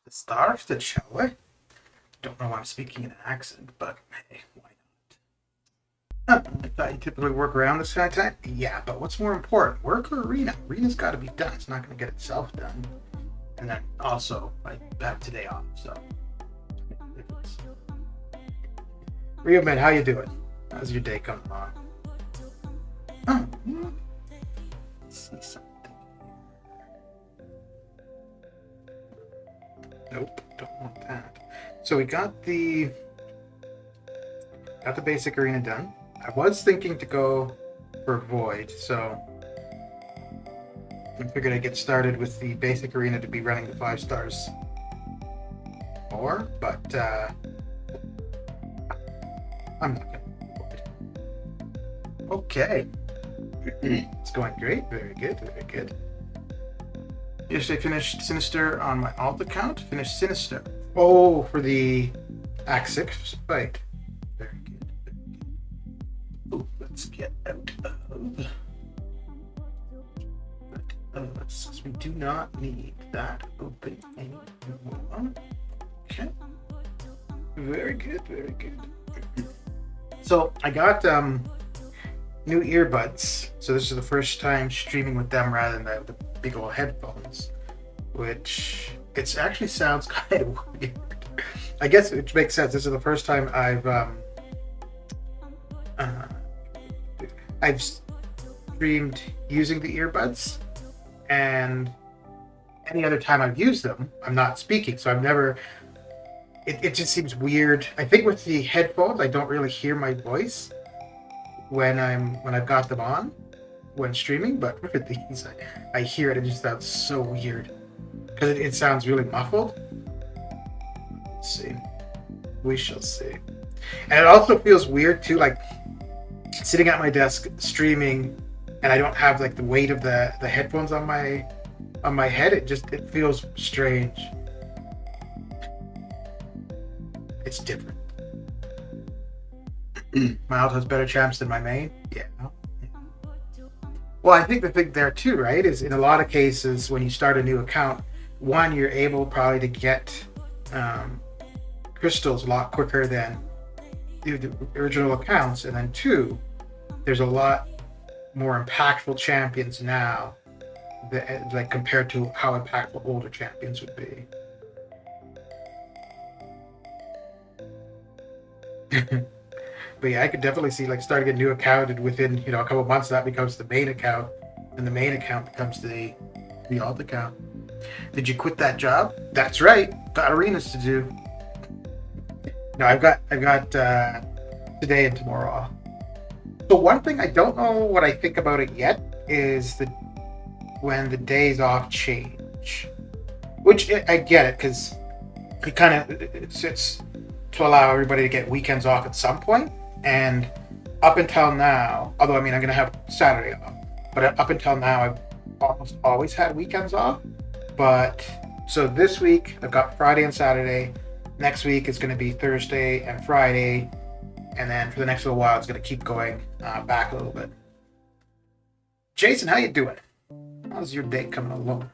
Started, shall we? Don't know why I'm speaking in an accent, but hey, why not? I thought you typically work around this kind of time. Yeah, but what's more important, work or arena? Arena's got to be done. It's not going to get itself done. And then also, I have today off, so. Rio man, how you doing? How's your day coming along? Oh, let's see something. Nope, don't want that. So we got the basic arena done. I was thinking to go for Void, so I figured I'd get started with the basic arena to be running the 5 stars more, but I'm not gonna do Void. Okay. It's going great, very good, very good. Yesterday finished Sinister on my alt account. Finished Sinister. Oh, for the Act 6 fight. Very good. Very good. Oh, let's get out of us. We do not need that open anymore. Okay. Very good, very good. So I got new earbuds. So this is the first time streaming with them rather than the big old headphones, which it actually sounds kind of weird. I guess it makes sense. This is the first time I've streamed using the earbuds, and any other time I've used them, I'm not speaking. So I've never. It just seems weird. I think with the headphones, I don't really hear my voice when I've got them on when streaming, but with these I hear it. It just sounds so weird because it sounds really muffled. Let's see, we shall see. And it also feels weird too, like sitting at my desk streaming and I don't have like the weight of the headphones on my head. It feels strange. It's different. My alt has better champs than my main. Yeah. Well, I think the thing there too, right, is in a lot of cases when you start a new account, one, you're able probably to get crystals a lot quicker than the original accounts, and then two, there's a lot more impactful champions now, like compared to how impactful older champions would be. But yeah, I could definitely see like starting a new account, and within a couple of months that becomes the main account, and the main account becomes the alt account. Did you quit that job? That's right. Got arenas to do. No, I've got today and tomorrow off. So one thing I don't know what I think about it yet is when the days off change, which I get it because it kind of it's to allow everybody to get weekends off at some point. And up until now, although I'm going to have Saturday off, but up until now I've almost always had weekends off. But so this week I've got Friday and Saturday. Next week it's going to be Thursday and Friday, and then for the next little while it's going to keep going back a little bit. Jason, how you doing? How's your day coming along?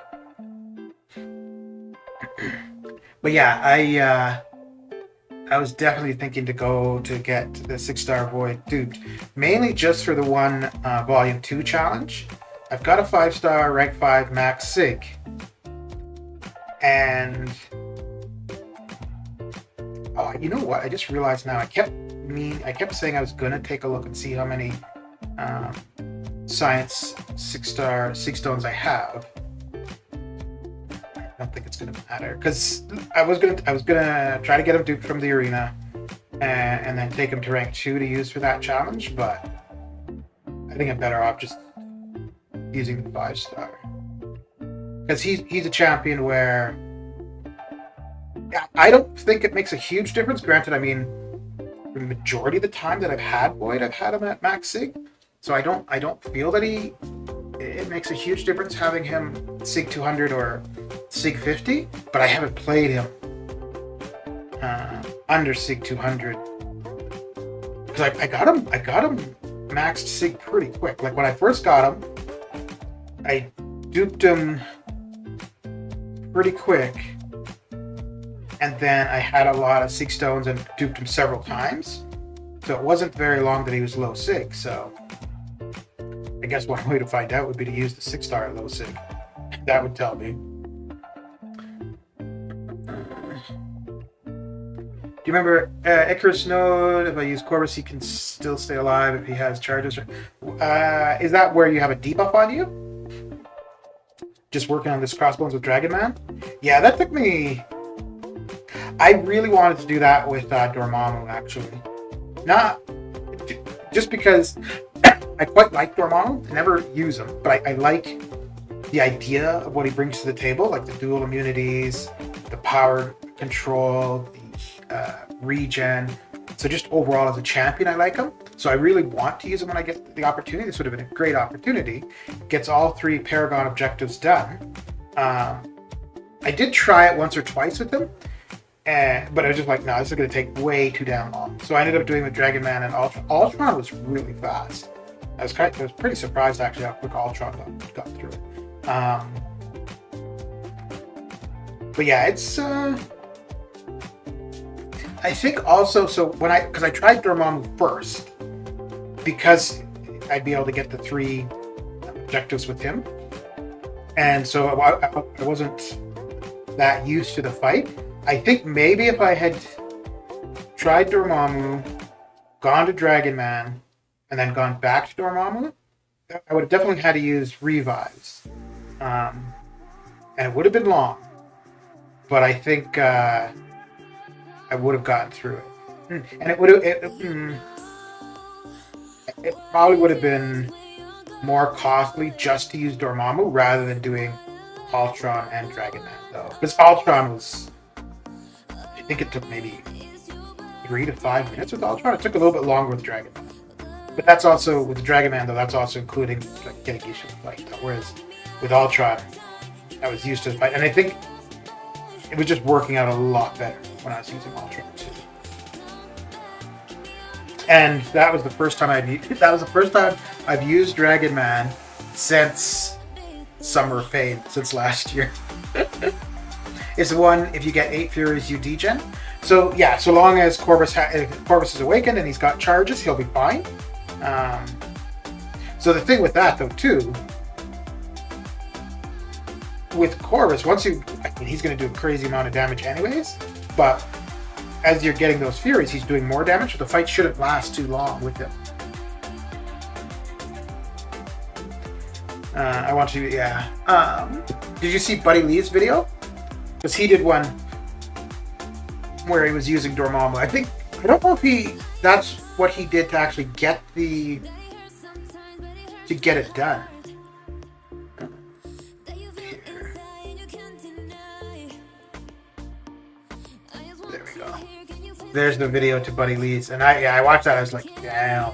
But yeah, I was definitely thinking to go to get the 6-star Void duped, mainly just for the one Volume 2 challenge. I've got a 5-star rank 5 max sig, and you know what? I just realized now. I kept saying I was gonna take a look and see how many science 6-star sig stones I have. I don't think it's gonna matter because I was gonna try to get him duped from the arena and then take him to rank 2 to use for that challenge, but I think I'm better off just using the 5-star because he's a champion where I don't think it makes a huge difference. Granted, I mean the majority of the time that I've had Void, I've had him at max sig, so I don't feel that it makes a huge difference having him sig 200 or sig 50, but I haven't played him under sig 200 because I got him maxed sig pretty quick. Like when I first got him, I duped him pretty quick, and then I had a lot of sig stones and duped him several times. So it wasn't very long that he was low sig. So I guess one way to find out would be to use the 6-star low sig. That would tell me. Do you remember Icarus Node? If I use Corvus, he can still stay alive if he has charges. Is that where you have a debuff on you? Just working on this Crossbones with Dragon Man? Yeah, that took me... I really wanted to do that with Dormammu, actually. Not... Just because I quite like Dormammu. I never use him, but I like the idea of what he brings to the table, like the dual immunities, the power control, the regen. So just overall as a champion, I like him. So I really want to use him when I get the opportunity. This would have been a great opportunity. Gets all 3 Paragon objectives done. I did try it once or twice with him, but I was just like, no, this is going to take way too damn long. So I ended up doing with Dragon Man and Ultron. Ultron was really fast. I was pretty surprised actually how quick Ultron got through it. But yeah, it's... I think also, so because I tried Dormammu first, because I'd be able to get the 3 objectives with him, and so I wasn't that used to the fight. I think maybe if I had tried Dormammu, gone to Dragon Man, and then gone back to Dormammu, I would have definitely had to use revives, and it would have been long, but I think I would have gotten through it, and it would have. It probably would have been more costly just to use Dormammu rather than doing Ultron and Dragon Man, though. Because Ultron was, I think it took maybe 3 to 5 minutes with Ultron. It took a little bit longer with Dragon Man, but that's also with Dragon Man though. That's also including like getting used to the fight. Whereas with Ultron, I was used to the fight, and I think it was just working out a lot better when I was using Ultron too. And that was the first time I've used Dragon Man since Summer of Pain, since last year. It's the one, if you get 8 Furies, you degen. So yeah, so long as Corvus is awakened and he's got charges, he'll be fine. So the thing with that though too, with Corvus, he's going to do a crazy amount of damage anyways, but as you're getting those Furies, he's doing more damage, so the fight shouldn't last too long with him. I want to, yeah. Did you see Buddy Lee's video? Because he did one where he was using Dormammu. I don't know if that's what he did to actually get it done. There's the video to Buddy Lee's, and I watched that. I was like, damn.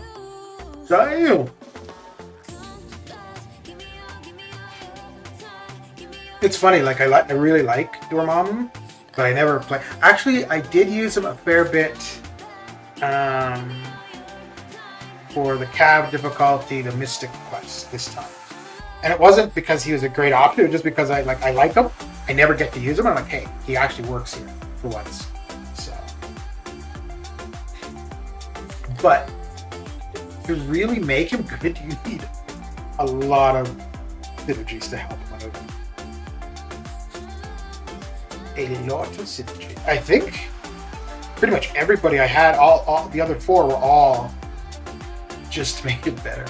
It's funny. Like I really like Dormammu, but I never play. Actually, I did use him a fair bit for the Cav difficulty, the Mystic quest this time, and it wasn't because he was a great option. It was just because I like him. I never get to use him. I'm like, hey, he actually works here for once. But to really make him good, you need a lot of synergies to help him out. A lot of synergy. I think pretty much everybody I had, all the other 4 were all just to make it better.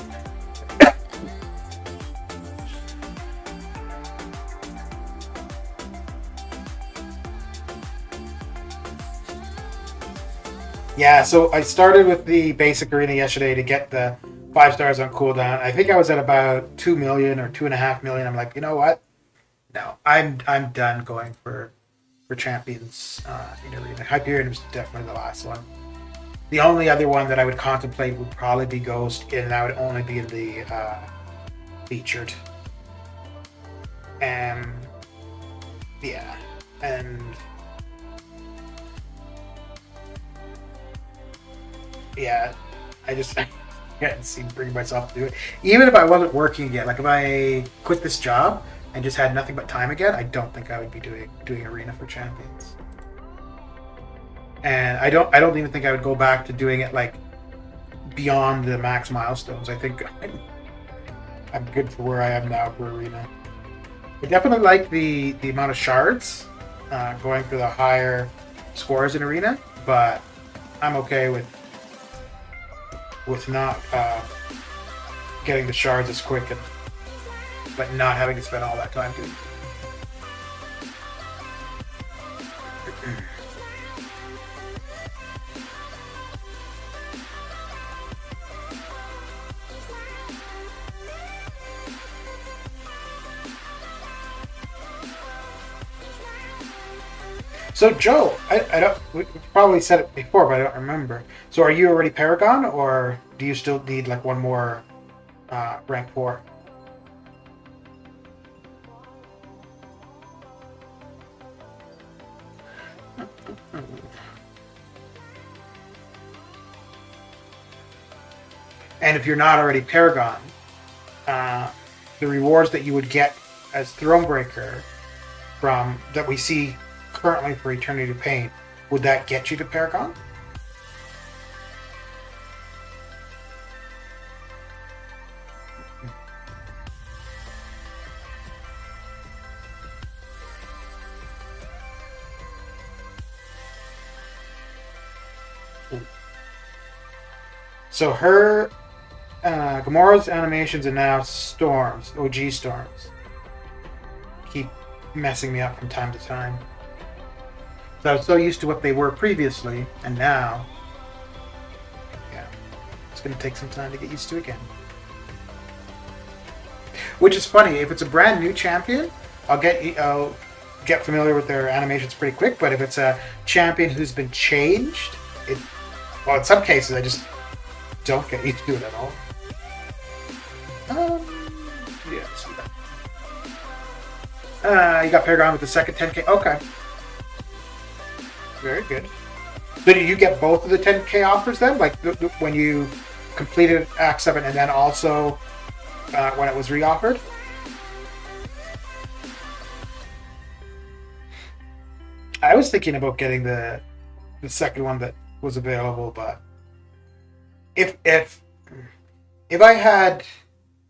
Yeah, so I started with the basic arena yesterday to get the 5 stars on cooldown. I think I was at about 2 million or 2.5 million. I'm like, you know what? No, I'm done going for champions in arena. Hyperion was definitely the last one. The only other one that I would contemplate would probably be Ghost, and that would only be in the featured. And yeah, and yeah, I can't seem to bring myself to do it. Even if I wasn't working again, like if I quit this job and just had nothing but time again, I don't think I would be doing arena for champions. and I don't even think I would go back to doing it like beyond the max milestones. I think I'm good for where I am now for arena. I definitely like the amount of shards going for the higher scores in arena, but I'm okay with not getting the shards as quick, but not having to spend all that time doing it. So Joe, I don't. We probably said it before, but I don't remember. So are you already Paragon, or do you still need like one more rank 4? And if you're not already Paragon, the rewards that you would get as Thronebreaker from that we see currently for Eternity to Pain, would that get you to Paragon? So her Gamora's animations are now storms, OG storms. Keep messing me up from time to time. So I was so used to what they were previously, and now, yeah, it's going to take some time to get used to again. Which is funny. If it's a brand new champion, I'll get familiar with their animations pretty quick. But if it's a champion who's been changed, well, in some cases, I just don't get used to it at all. Yeah, see that. You got Paragon with the second 10k. Okay. Very good. So did you get both of the 10k offers then? Like when you completed Act 7 and then also when it was reoffered? I was thinking about getting the second one that was available, but if I had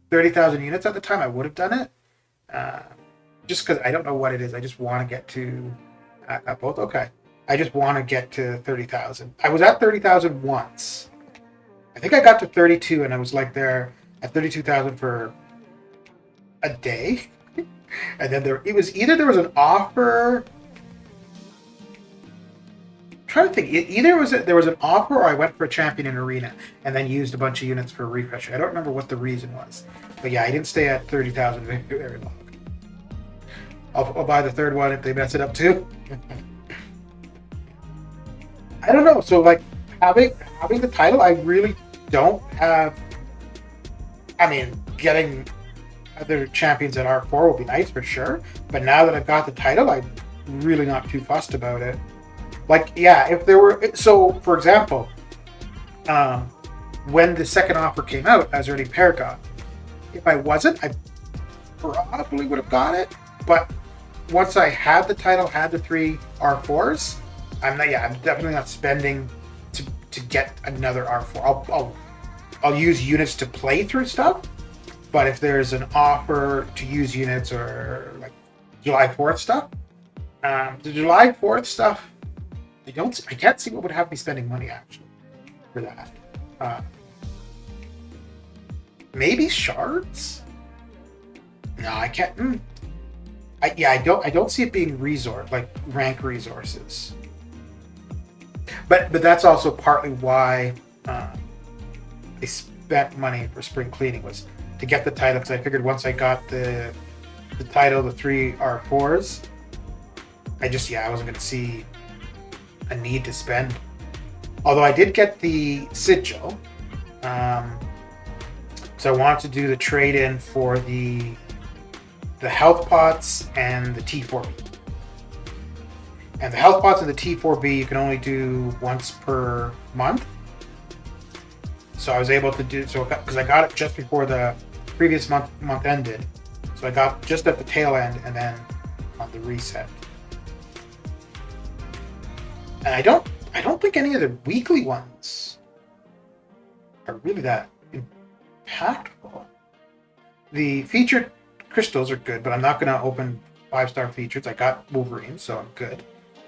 30,000 units at the time, I would have done it. Just because I don't know what it is. I just want to get to at both. Okay. I just want to get to 30,000. I was at 30,000 once. I think I got to 32 and I was like there at 32,000 for a day. And then there was an offer. I'm trying to think. Either there was an offer or I went for a champion in arena and then used a bunch of units for a refresher. I don't remember what the reason was. But yeah, I didn't stay at 30,000 very long. I'll buy the third one if they mess it up too. I don't know. So like having the title, I really don't have. I mean, getting other champions at R4 will be nice for sure. But now that I've got the title, I'm really not too fussed about it. Like, yeah, if there were, so for example, when the second offer came out, I was already Paragon. If I wasn't, I probably would have got it. But once I had the title, had the 3 R4s. I'm definitely not spending to get another R4. I'll use units to play through stuff, but if there's an offer to use units or like July 4th stuff, the July 4th stuff, I can't see what would have me spending money actually for that. Maybe shards? No, I can't. I don't see it being rank resources. But that's also partly why I spent money for spring cleaning, was to get the title, because I figured once I got the title, the 3 R4s, I wasn't going to see a need to spend. Although I did get the sigil, so I wanted to do the trade-in for the health pots and the T4B. And the health pots and the T4B you can only do once per month. So I was able to do so because I got it just before the previous month ended. So I got just at the tail end and then on the reset. And I don't think any of the weekly ones are really that impactful. The featured crystals are good, but I'm not going to open 5-star features. I got Wolverine, so I'm good.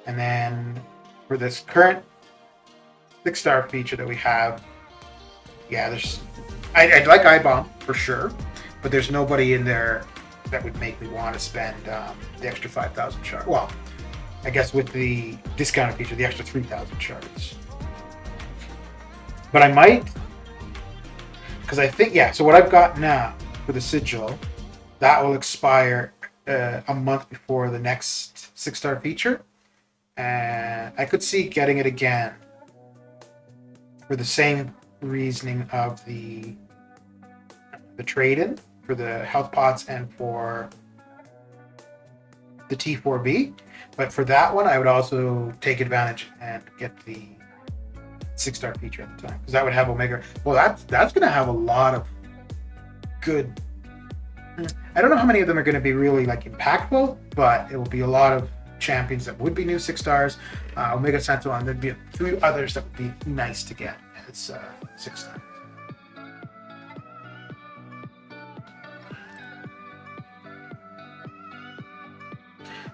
And then for this current 6-star feature that we have, yeah, there's I'd like iBomb for sure, but there's nobody in there that would make me want to spend the extra 5,000 shards. Well, I guess with the discounted feature, the extra 3,000 shards. But I might, because I think, yeah, so what I've got now for the sigil, that will expire a month before the next 6-star feature. And I could see getting it again for the same reasoning of the trade-in for the health pots and for the T4B. But for that one, I would also take advantage and get the 6-star feature at the time, because that would have Omega. Well, that's going to have a lot of good. I don't know how many of them are going to be really like impactful, but it will be a lot of champions that would be new 6-stars. Omega Sentinel, and there'd be a few others that would be nice to get as 6-star.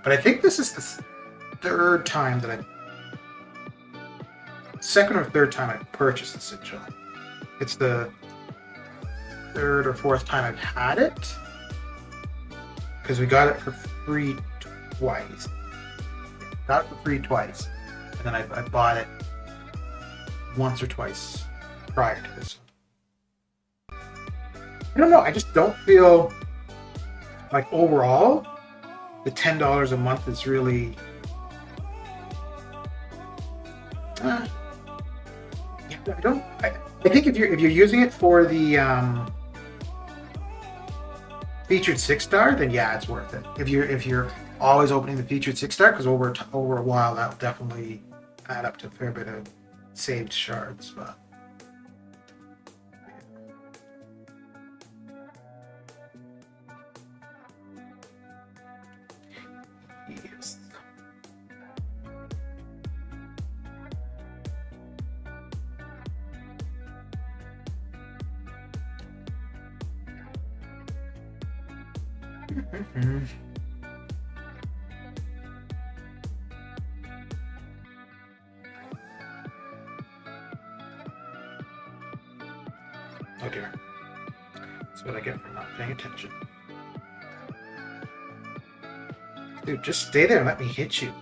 But I think this is the third time that second or third time I purchased the sigil. It's the third or fourth time I've had it, because we got it for free twice. Got it for free twice, and then I bought it once or twice prior to this. I don't know. I just don't feel like overall the $10 a month is really. I don't. I think if you're using it for the featured 6-star, then yeah, it's worth it. If you're always opening the featured 6-star, because over a while that'll definitely add up to a fair bit of saved shards. But yes. Oh dear. That's what I get for not paying attention. Dude, just stay there and let me hit you.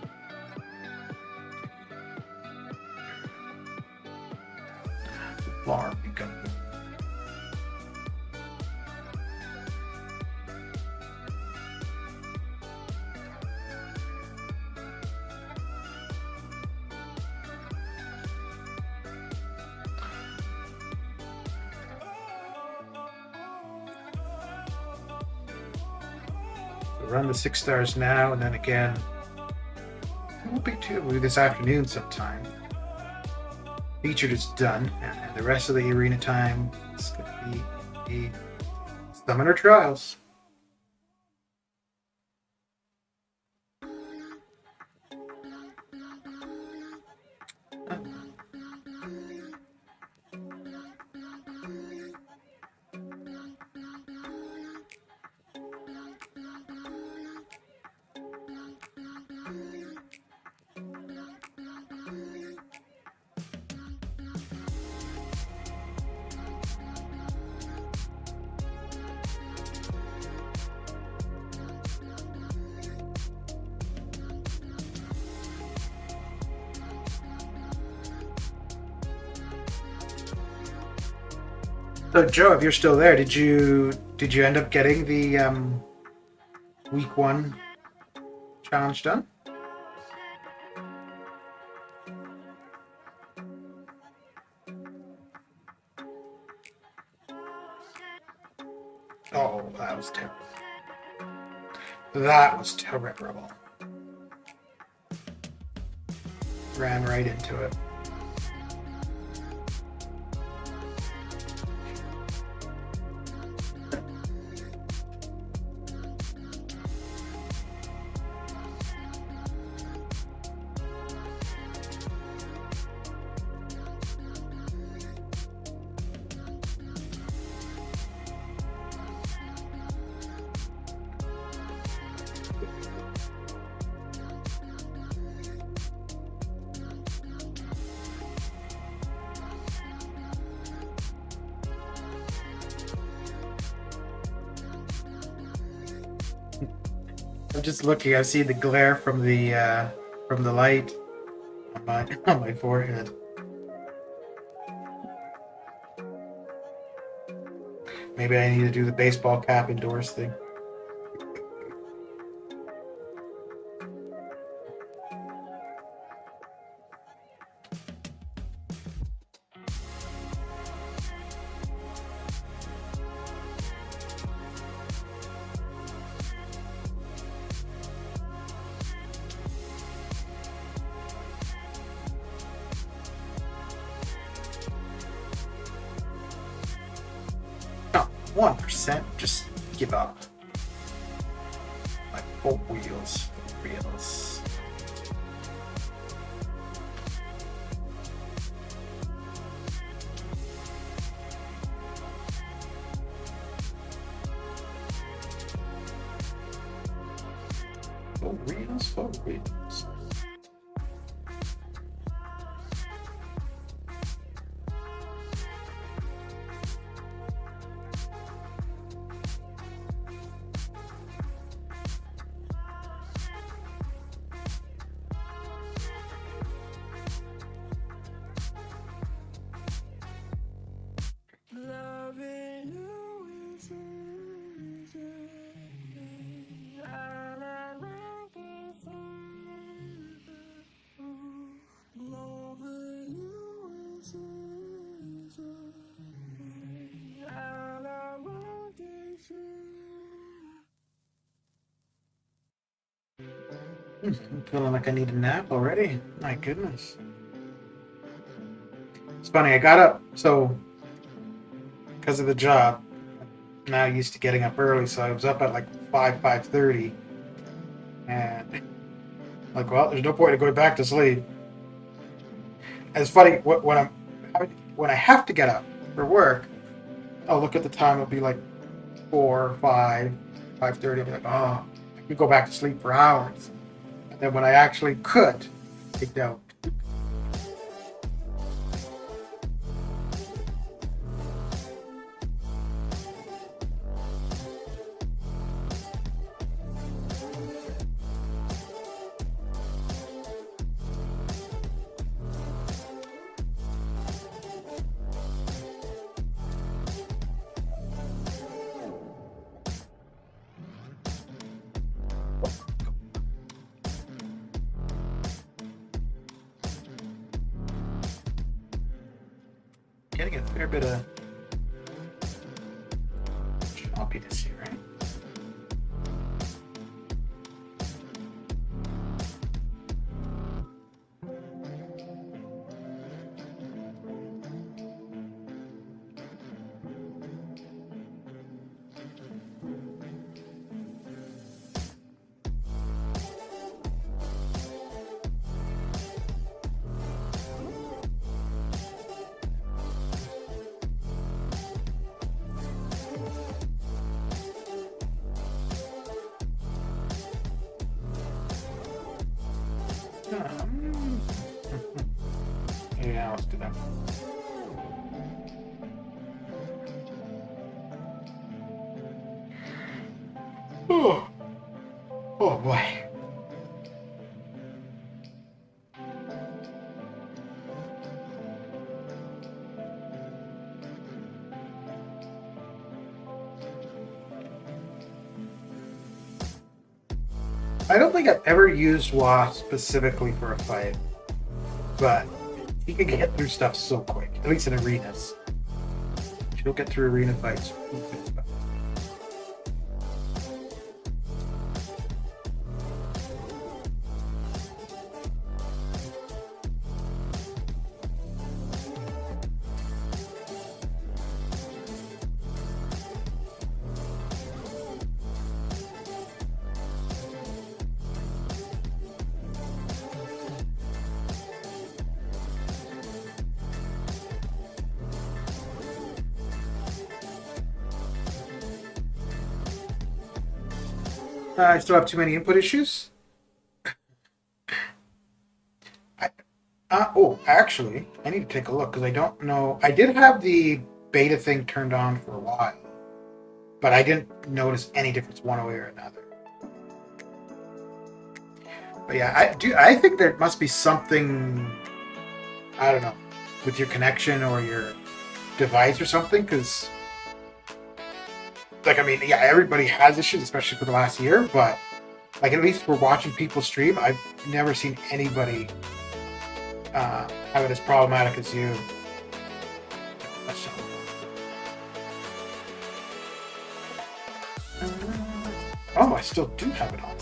Bar we go. Run the 6-stars now, and then again. It won't be too. We'll be this afternoon sometime. Featured is done, and the rest of the arena time is going to be the Summoner Trials. So Joe, if you're still there, did you end up getting the week 1 challenge done? Oh, that was terrible. That was terrible. Ran right into it. I'm just looking. I see the glare from the light on my forehead. Maybe I need to do the baseball cap indoors thing. No, 1%. Just give up. Like four wheels. Four wheels. I'm feeling like I need a nap already. My goodness. It's funny, I got up, so because of the job, I'm now used to getting up early, so I was up at like 5:30. And like, well, there's no point in going back to sleep. And it's funny, when I have to get up for work, I'll look at the time, it'll be like 4, 5, 5:30, I'll be like, oh, I could go back to sleep for hours. And then when I actually could, I don't. Getting a fair bit of choppiness here, right? Yeah, let's do that. Oh, oh boy. I don't think I've ever used Wasp specifically for a fight, but he can get through stuff so quick, at least in arenas. She'll get through arena fights. I still have too many input issues. Actually, I need to take a look because I don't know. I did have the beta thing turned on for a while, but I didn't notice any difference one way or another. But yeah, I think there must be something, I don't know, with your connection or your device or something, because like, I mean, yeah, everybody has issues, especially for the last year, but like, at least we're watching people stream. I've never seen anybody have it as problematic as you. That's oh, I still do have it on.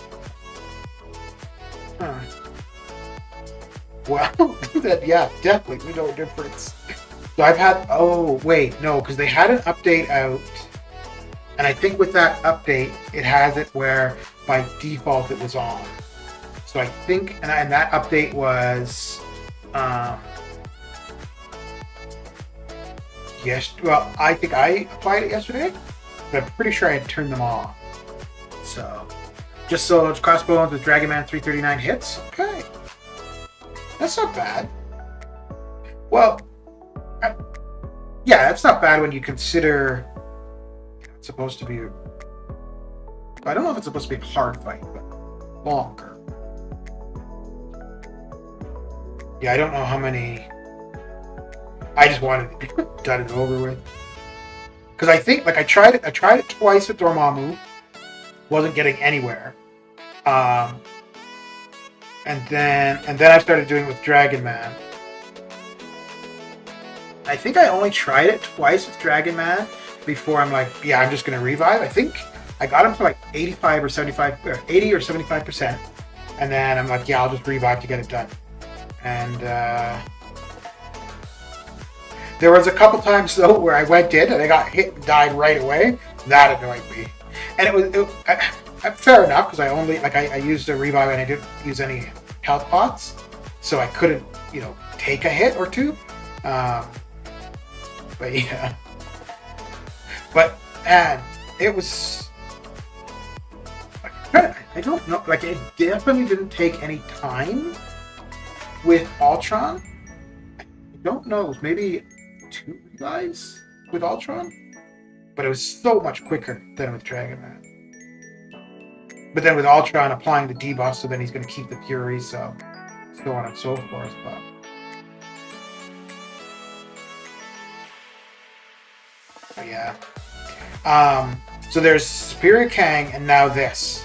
Well, that, yeah, definitely, we know a difference. So I've had, oh, wait, no, because they had an update out, and I think with that update, it has it where by default it was on. So I think, and that update was, yes, well, I think I applied it yesterday, but I'm pretty sure I had turned them off. So, just so it's crossbones with Dragon Man 339 hits. Okay. That's not bad. Well, yeah, that's not bad when you consider it's supposed to be, I don't know if it's supposed to be a hard fight, but longer. Yeah, I don't know how many. I just wanted it to be done and over with. Because I think, like, I tried it twice with Dormammu. Wasn't getting anywhere. And then I started doing it with Dragon Man. I think I only tried it twice with Dragon Man before I'm like, yeah, I'm just gonna revive. I think I got him to like 85 or 75, or 80 or 75%, and then I'm like, yeah, I'll just revive to get it done. And there was a couple times though where I went in and I got hit and died right away. That annoyed me. And it was fair enough, because I only, like, I used a revive and I didn't use any health pots, so I couldn't, you know, take a hit or two. But yeah. But, and it was, I don't know, like, it definitely didn't take any time with Ultron. I don't know, it was maybe 2 revives with Ultron, but it was so much quicker than with Dragon Man. But then with Ultron applying the debuff, so then he's going to keep the Fury, so on and so forth. But yeah. So there's Superior Kang, and now this.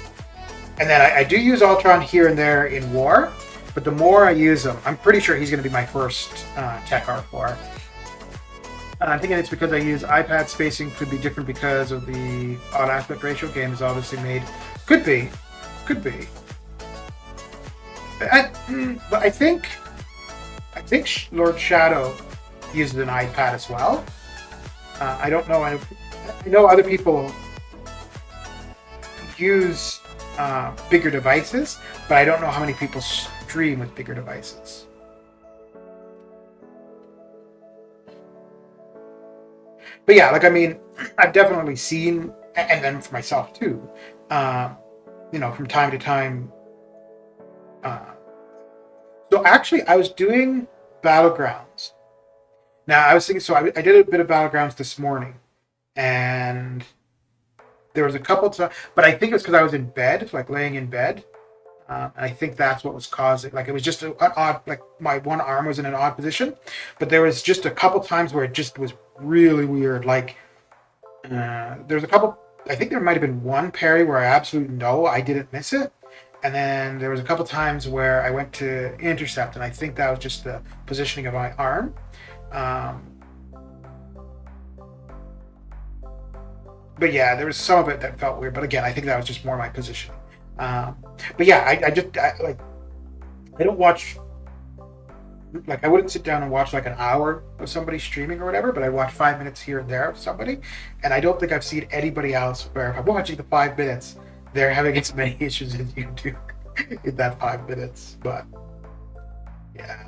And then I do use Ultron here and there in War, but the more I use him, I'm pretty sure he's going to be my first Tech R4. I'm thinking it's because I use iPad spacing, could be different because of the odd aspect ratio. Game is obviously made. Could be. But I think Lord Shadow uses an iPad as well. I don't know. I know other people use bigger devices, but I don't know how many people stream with bigger devices. But yeah, like, I mean, I've definitely seen, and then for myself too, you know, from time to time. So actually, I was doing Battlegrounds. Now, I was thinking, so I did a bit of Battlegrounds this morning, and there was a couple times, but I think it's because I was in bed, like laying in bed, and I think that's what was causing, like, it was just an odd, like, my one arm was in an odd position, but there was just a couple times where it just was really weird, like, there's a couple, I think there might have been one parry where I absolutely know I didn't miss it, and then there was a couple times where I went to intercept, and I think that was just the positioning of my arm. But yeah, there was some of it that felt weird, but again, I think that was just more my positioning. But yeah, I don't watch, like, I wouldn't sit down and watch like an hour of somebody streaming or whatever, but I watch 5 minutes here and there of somebody, and I don't think I've seen anybody else where if I'm watching the 5 minutes, they're having as many issues as you do in that 5 minutes. But yeah.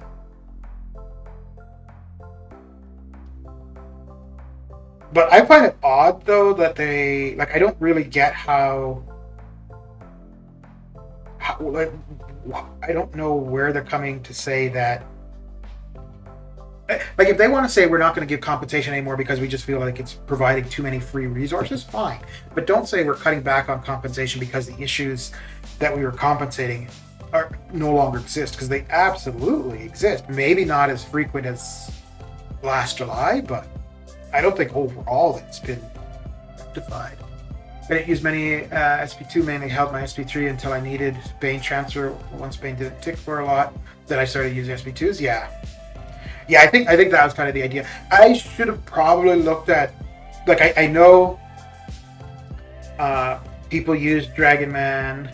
But I find it odd though that they, like, I don't really get how like, I don't know where they're coming to say that, like, if they want to say we're not going to give compensation anymore because we just feel like it's providing too many free resources, fine. But don't say we're cutting back on compensation because the issues that we were compensating are no longer exist, because they absolutely exist. Maybe not as frequent as last July, but I don't think overall it's been rectified. I didn't use many SP2, mainly held my SP3 until I needed Bane transfer. Once Bane didn't tick for a lot, then I started using SP2s. Yeah, I think that was kind of the idea. I should have probably looked at, like, I know people use Dragon Man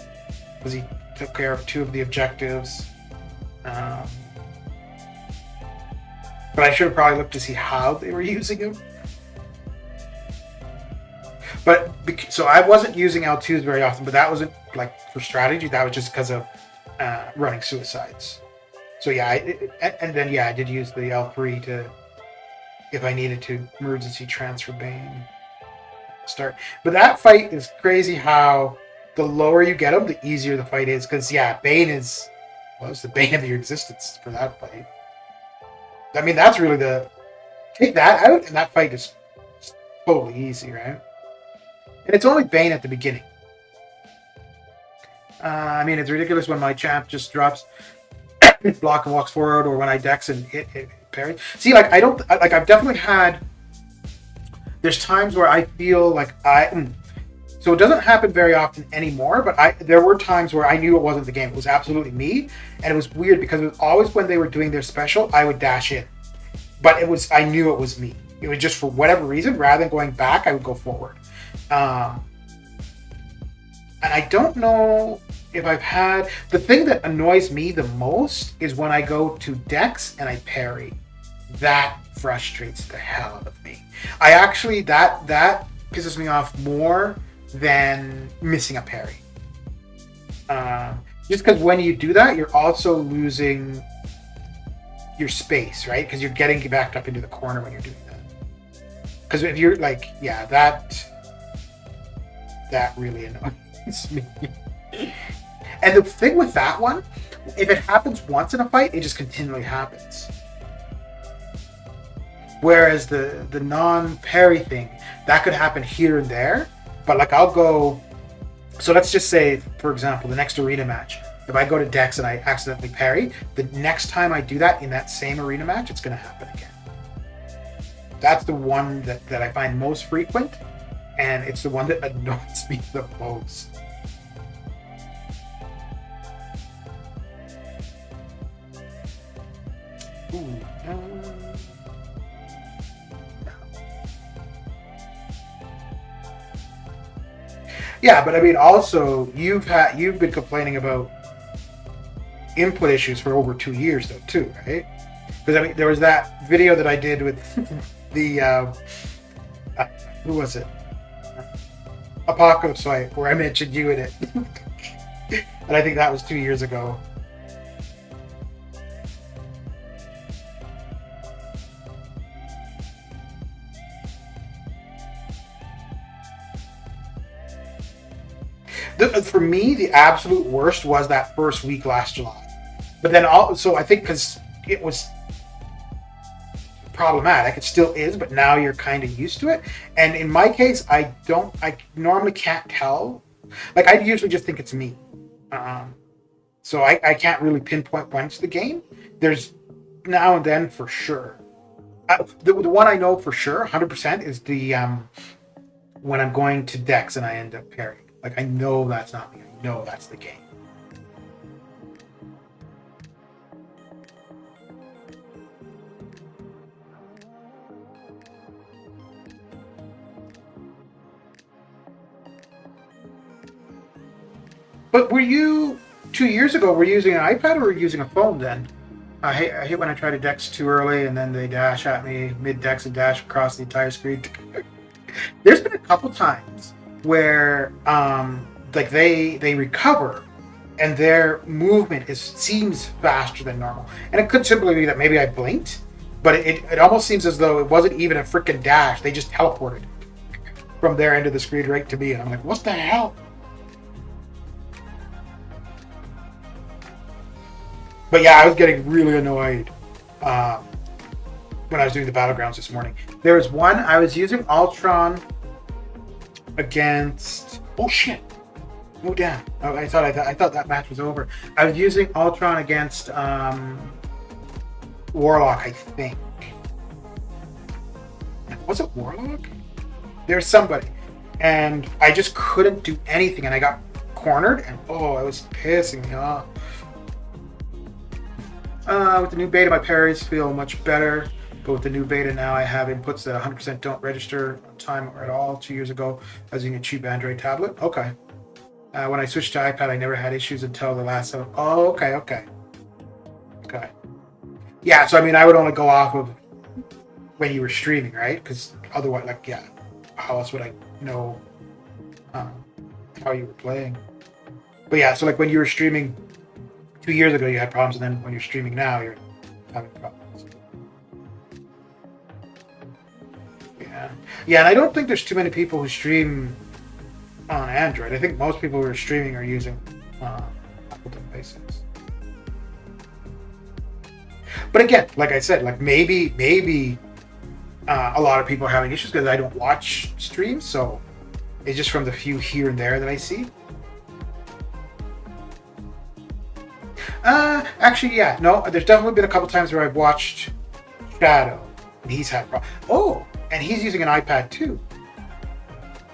because he took care of 2 of the objectives. But I should have probably looked to see how they were using him. But so I wasn't using L2s very often, but that wasn't like for strategy. That was just because of running suicides. So yeah, and then I did use the L3 to, if I needed to, emergency transfer Bane start. But that fight is crazy how the lower you get him, the easier the fight is. Because Bane is, well, it's the bane of your existence for that fight. I mean, that's really take that out, and that fight is totally easy, right? And it's only Bane at the beginning. I mean, it's ridiculous when my champ just drops block and walks forward, or when I dex and hit parry. See, like, I've definitely had, there's times where I feel like so it doesn't happen very often anymore, but there were times where I knew it wasn't the game. It was absolutely me, and it was weird because it was always when they were doing their special, I would dash in. But I knew it was me. It was just for whatever reason, rather than going back, I would go forward. And I don't know if I've had, the thing that annoys me the most is when I go to dex and I parry. That frustrates the hell out of me. I actually, that pisses me off more than missing a parry. Just because when you do that, you're also losing your space, right? Because you're getting backed up into the corner when you're doing that. Because if you're like, that really annoys me. And the thing with that one, if it happens once in a fight, it just continually happens. Whereas the non-parry thing, that could happen here and there, but like I'll go, so let's just say, for example, the next arena match, if I go to dex and I accidentally parry, the next time I do that in that same arena match, it's going to happen again. That's the one that I find most frequent, and it's the one that annoys me the most. Ooh, yeah, but I mean, also you've been complaining about input issues for over 2 years, though, too, right? Because I mean, there was that video that I did with the who was it? Apocalypse fight, where I mentioned you in it, and I think that was 2 years ago. For me, the absolute worst was that first week last July. But then also, I think because it was problematic, it still is, but now you're kind of used to it. And in my case, I normally can't tell. Like, I usually just think it's me. So I can't really pinpoint when it's the game. There's now and then for sure. The one I know for sure, 100%, is the when I'm going to dex and I end up parrying. Like, I know that's not me. I know that's the game. But were you, 2 years ago, were you using an iPad or were you using a phone then? I hate when I try to dex too early and then they dash at me mid-dex and dash across the entire screen. There's been a couple times where like they recover and their movement seems faster than normal, and it could simply be that maybe I blinked, but it almost seems as though it wasn't even a freaking dash. They just teleported from their end of the screen right to me, and I'm like, what the hell? But yeah, I was getting really annoyed when I was doing the battlegrounds this morning. There was one I was using Ultron against, oh shit, Oh damn! Oh, I thought that match was over. I was using Ultron against Warlock, I think. Was it Warlock? There's somebody, and I just couldn't do anything, and I got cornered, and oh, it was pissing me off. With the new beta, my parries feel much better. But with the new beta now, I have inputs that 100% don't register on time or at all. 2 years ago, I was using a cheap Android tablet. Okay. When I switched to iPad, I never had issues until the last 7. Oh, okay. Yeah, so I mean, I would only go off of when you were streaming, right? Because otherwise, like, yeah, how else would I know how you were playing? But yeah, so like when you were streaming 2 years ago, you had problems, and then when you're streaming now, you're having problems. Yeah, and I don't think there's too many people who stream on Android. I think most people who are streaming are using Apple devices. But again, like I said, like maybe a lot of people are having issues because I don't watch streams, so it's just from the few here and there that I see. Actually, yeah, no, there's definitely been a couple times where I've watched Shadow, and he's had problems. Oh, and he's using an iPad too.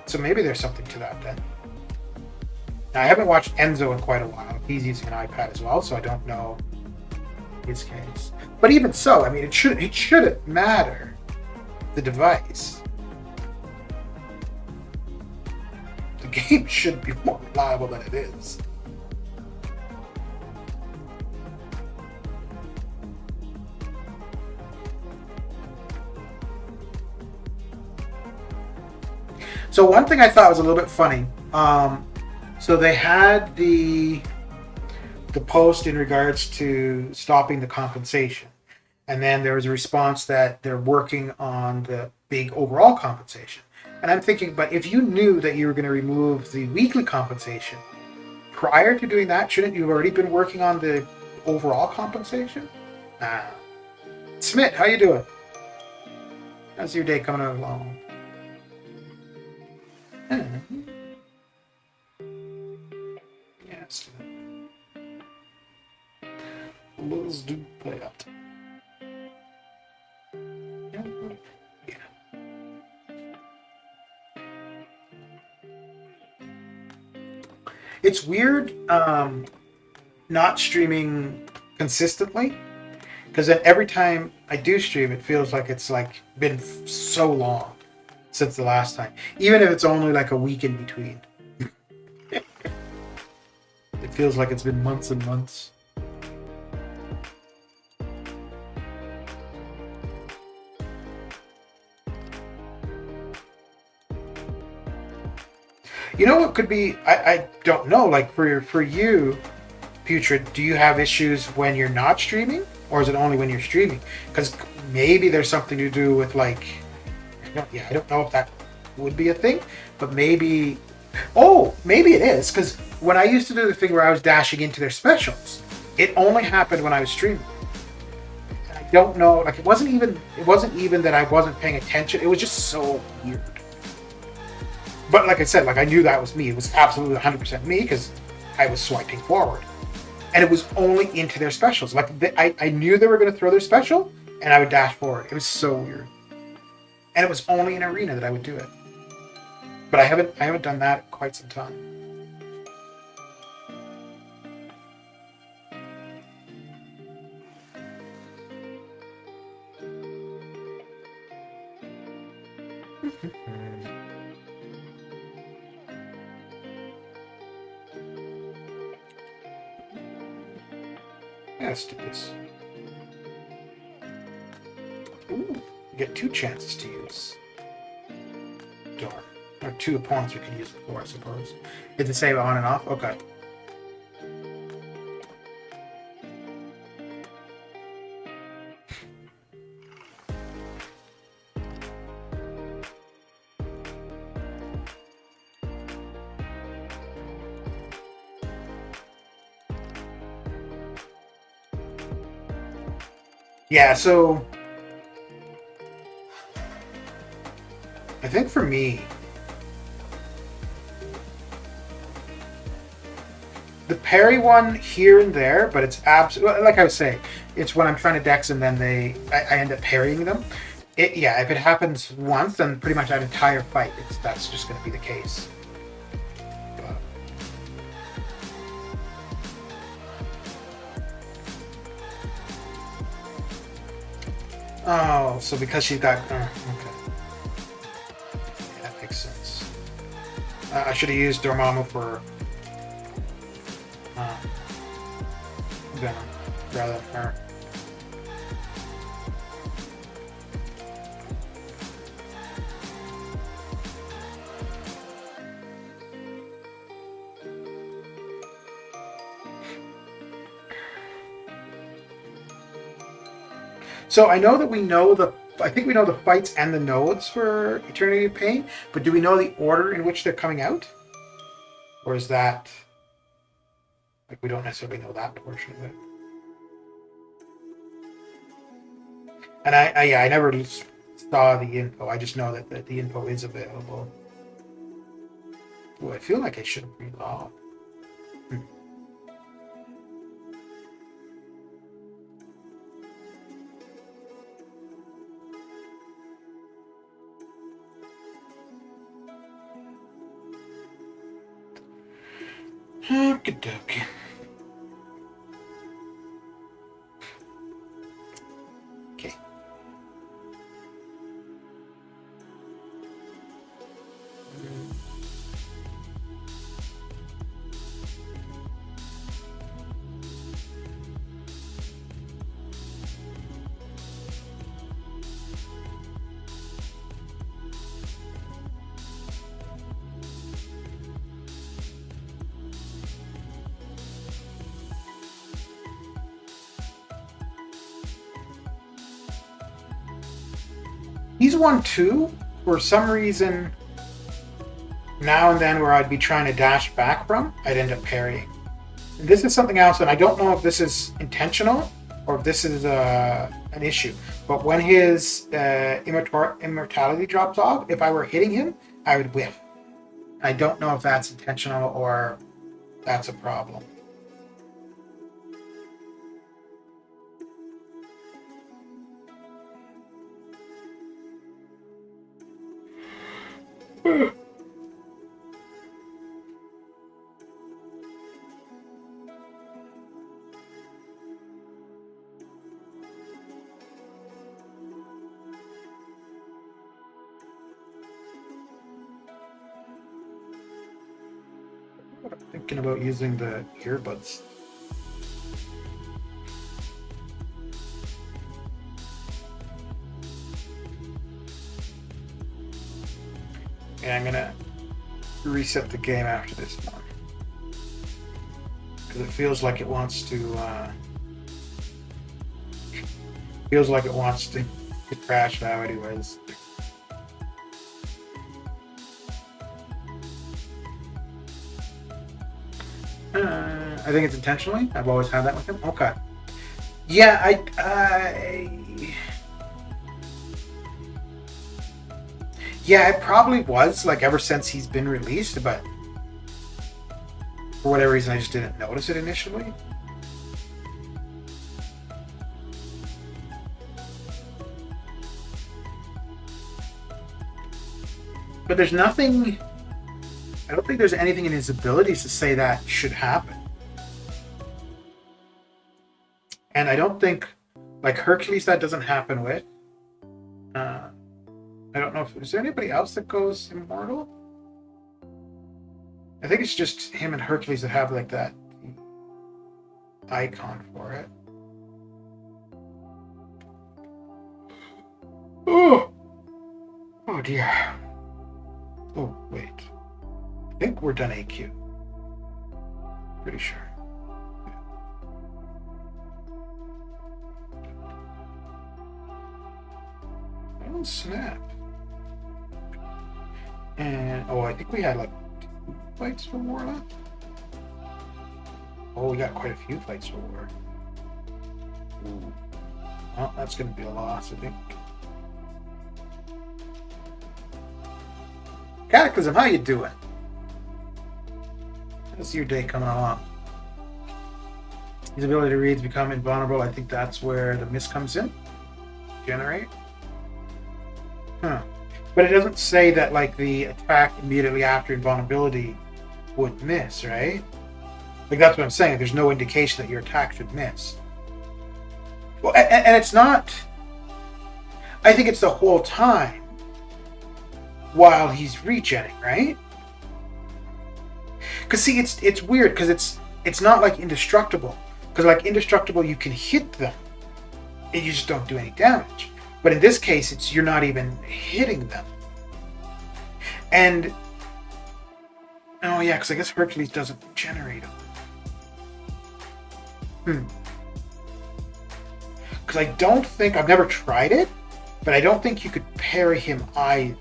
So maybe there's something to that then. Now, I haven't watched Enzo in quite a while. He's using an iPad as well, so I don't know his case. But even so, I mean, it shouldn't matter the device. The game should be more reliable than it is. So one thing I thought was a little bit funny. So they had the post in regards to stopping the compensation, and then there was a response that they're working on the big overall compensation. And I'm thinking, but if you knew that you were going to remove the weekly compensation prior to doing that, shouldn't you have already been working on the overall compensation? Smith, how you doing? How's your day coming along? Yes. Let's do that. Yeah. It's weird not streaming consistently, because then every time I do stream, it feels like it's like been so long since the last time, even if it's only like a week in between. It feels like it's been months and months. You know what could be? I don't know. Like for you, Putrid, do you have issues when you're not streaming, or is it only when you're streaming? Because maybe there's something to do with like. I don't know if that would be a thing, but maybe. Oh, maybe it is, because when I used to do the thing where I was dashing into their specials, it only happened when I was streaming. And I don't know, like it wasn't even that I wasn't paying attention. It was just so weird. But like I said, like I knew that was me. It was absolutely 100% me because I was swiping forward, and it was only into their specials. Like I knew they were going to throw their special, and I would dash forward. It was so weird. And it was only in Arena that I would do it. But I haven't done that in quite some time. Let's do this. Ooh, you get 2 chances to use. Darn. Or 2 opponents we can use it for, I suppose. It's the same on and off? Okay. Yeah, so I think for me, The parry one here and there, but it's absolutely like I was saying. It's when I'm trying to dex and then I end up parrying them. Yeah, if it happens once, then pretty much that entire fight, that's just going to be the case. Oh, so because she's got... okay. Yeah, that makes sense. I should have used Dormammu for Venom rather than her. So I know that I think we know the fights and the nodes for Eternity of Pain, but do we know the order in which they're coming out? Or is that, like, we don't necessarily know that portion of it? And I never saw the info. I just know that the info is available. Ooh, I feel like I should relog. Okey-dokey. Okay. He's one too. For some reason, now and then where I'd be trying to dash back from, I'd end up parrying. And this is something else, and I don't know if this is intentional or if this is an issue. But when his immortality drops off, if I were hitting him, I would whiff. I don't know if that's intentional or that's a problem. I'm thinking about using the earbuds. Yeah, I'm gonna reset the game after this one because it feels like it wants to crash now anyways. I think it's intentionally. I've always had that with him. Okay. Yeah, yeah, it probably was, like, ever since he's been released, but for whatever reason, I just didn't notice it initially. But there's nothing... I don't think there's anything in his abilities to say that should happen. And I don't think, like, Hercules, that doesn't happen with. I don't know if... Is there anybody else that goes immortal? I think it's just him and Hercules that have, like, that icon for it. Oh! Oh, dear. Oh, wait. I think we're done AQ. Pretty sure. Oh, snap. And, oh, I think we had, like, 2 fights for war left. Oh, we got quite a few fights for war. Ooh. Well, that's going to be a loss, I think. Cataclysm, how you doing? How's your day coming along? His ability to read become invulnerable. I think that's where the miss comes in. Generate. Huh. But it doesn't say that like the attack immediately after invulnerability would miss, right? Like that's what I'm saying. There's no indication that your attack should miss. Well, and it's not. I think it's the whole time while he's regenning, right? Because see, it's weird because it's not like indestructible. Because like indestructible, you can hit them, and you just don't do any damage. But in this case, you're not even hitting them. And oh yeah, because I guess Hercules doesn't generate them. Because I don't think I've never tried it, but I don't think you could parry him either.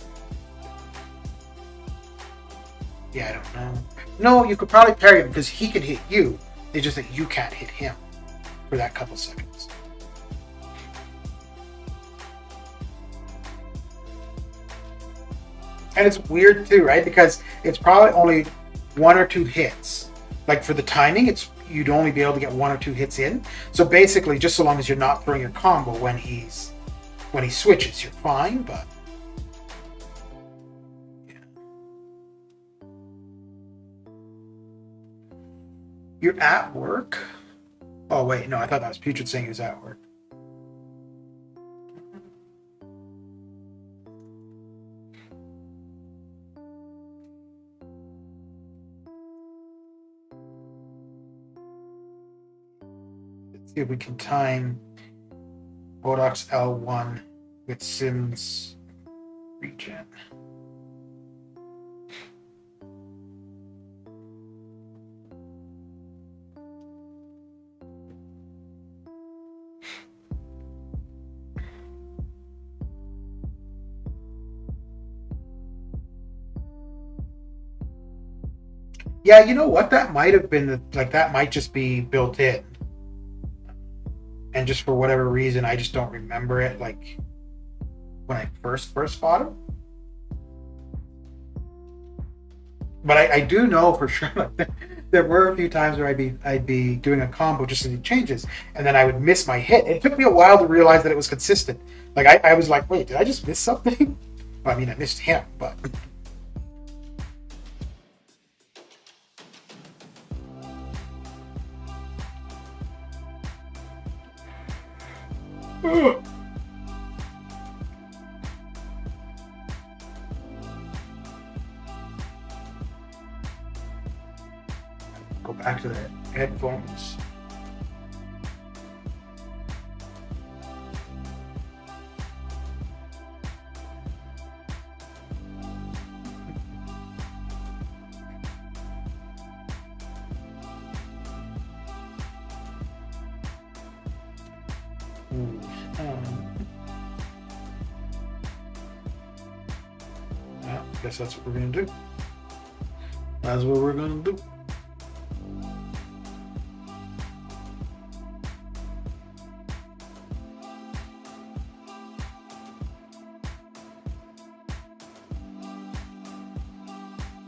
Yeah, I don't know. No, you could probably parry him because he can hit you. It's just that you can't hit him for that couple seconds. And it's weird too, right? Because it's probably only 1 or 2 hits. Like for the timing, you'd only be able to get 1 or 2 hits in. So basically, just so long as you're not throwing your combo when he switches, you're fine. But yeah. You're at work. Oh wait, no, I thought that was Putrid saying he was at work. See if we can time Bodox L1 with Sims regen. Yeah, you know what? That might have been that might just be built in. And just for whatever reason, I just don't remember it like when I first fought him. But I do know for sure like, there were a few times where I'd be doing a combo just as he changes, and then I would miss my hit. It took me a while to realize that it was consistent. Like I was like, wait, did I just miss something? Well, I mean, I missed him, but. Go back to the headphones. Yeah, I guess that's what we're gonna do. That's what we're gonna do.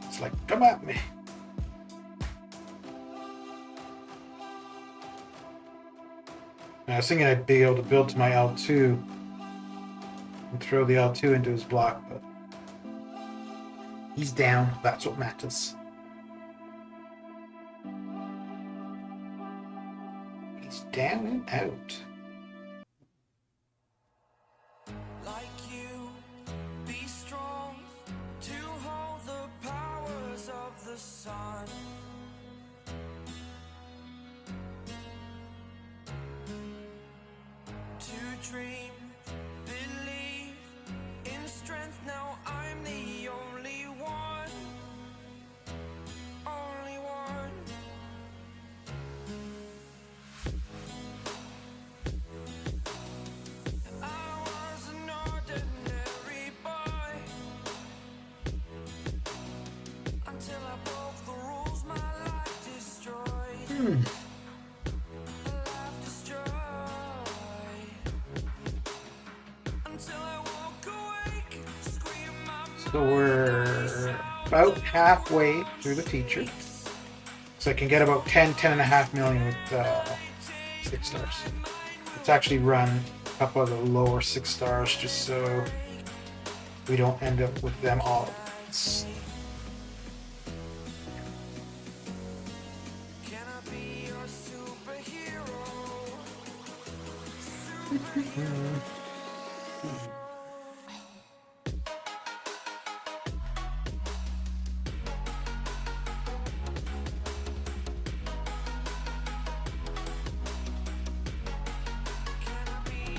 It's like, come at me. I was thinking I'd be able to build to my L2 and throw the L2 into his block, but he's down. That's what matters. He's down and out. Like you, be strong to hold the powers of the sun. To dream, believe in strength. Now I'm the only one, only one. I was an ordinary boy until I broke the rules. My life destroyed. So we're about halfway through the feature. So I can get about 10.5 million with 6 stars. Let's actually run a couple of the lower 6 stars just so we don't end up with them all. Can I be your superhero? Can I be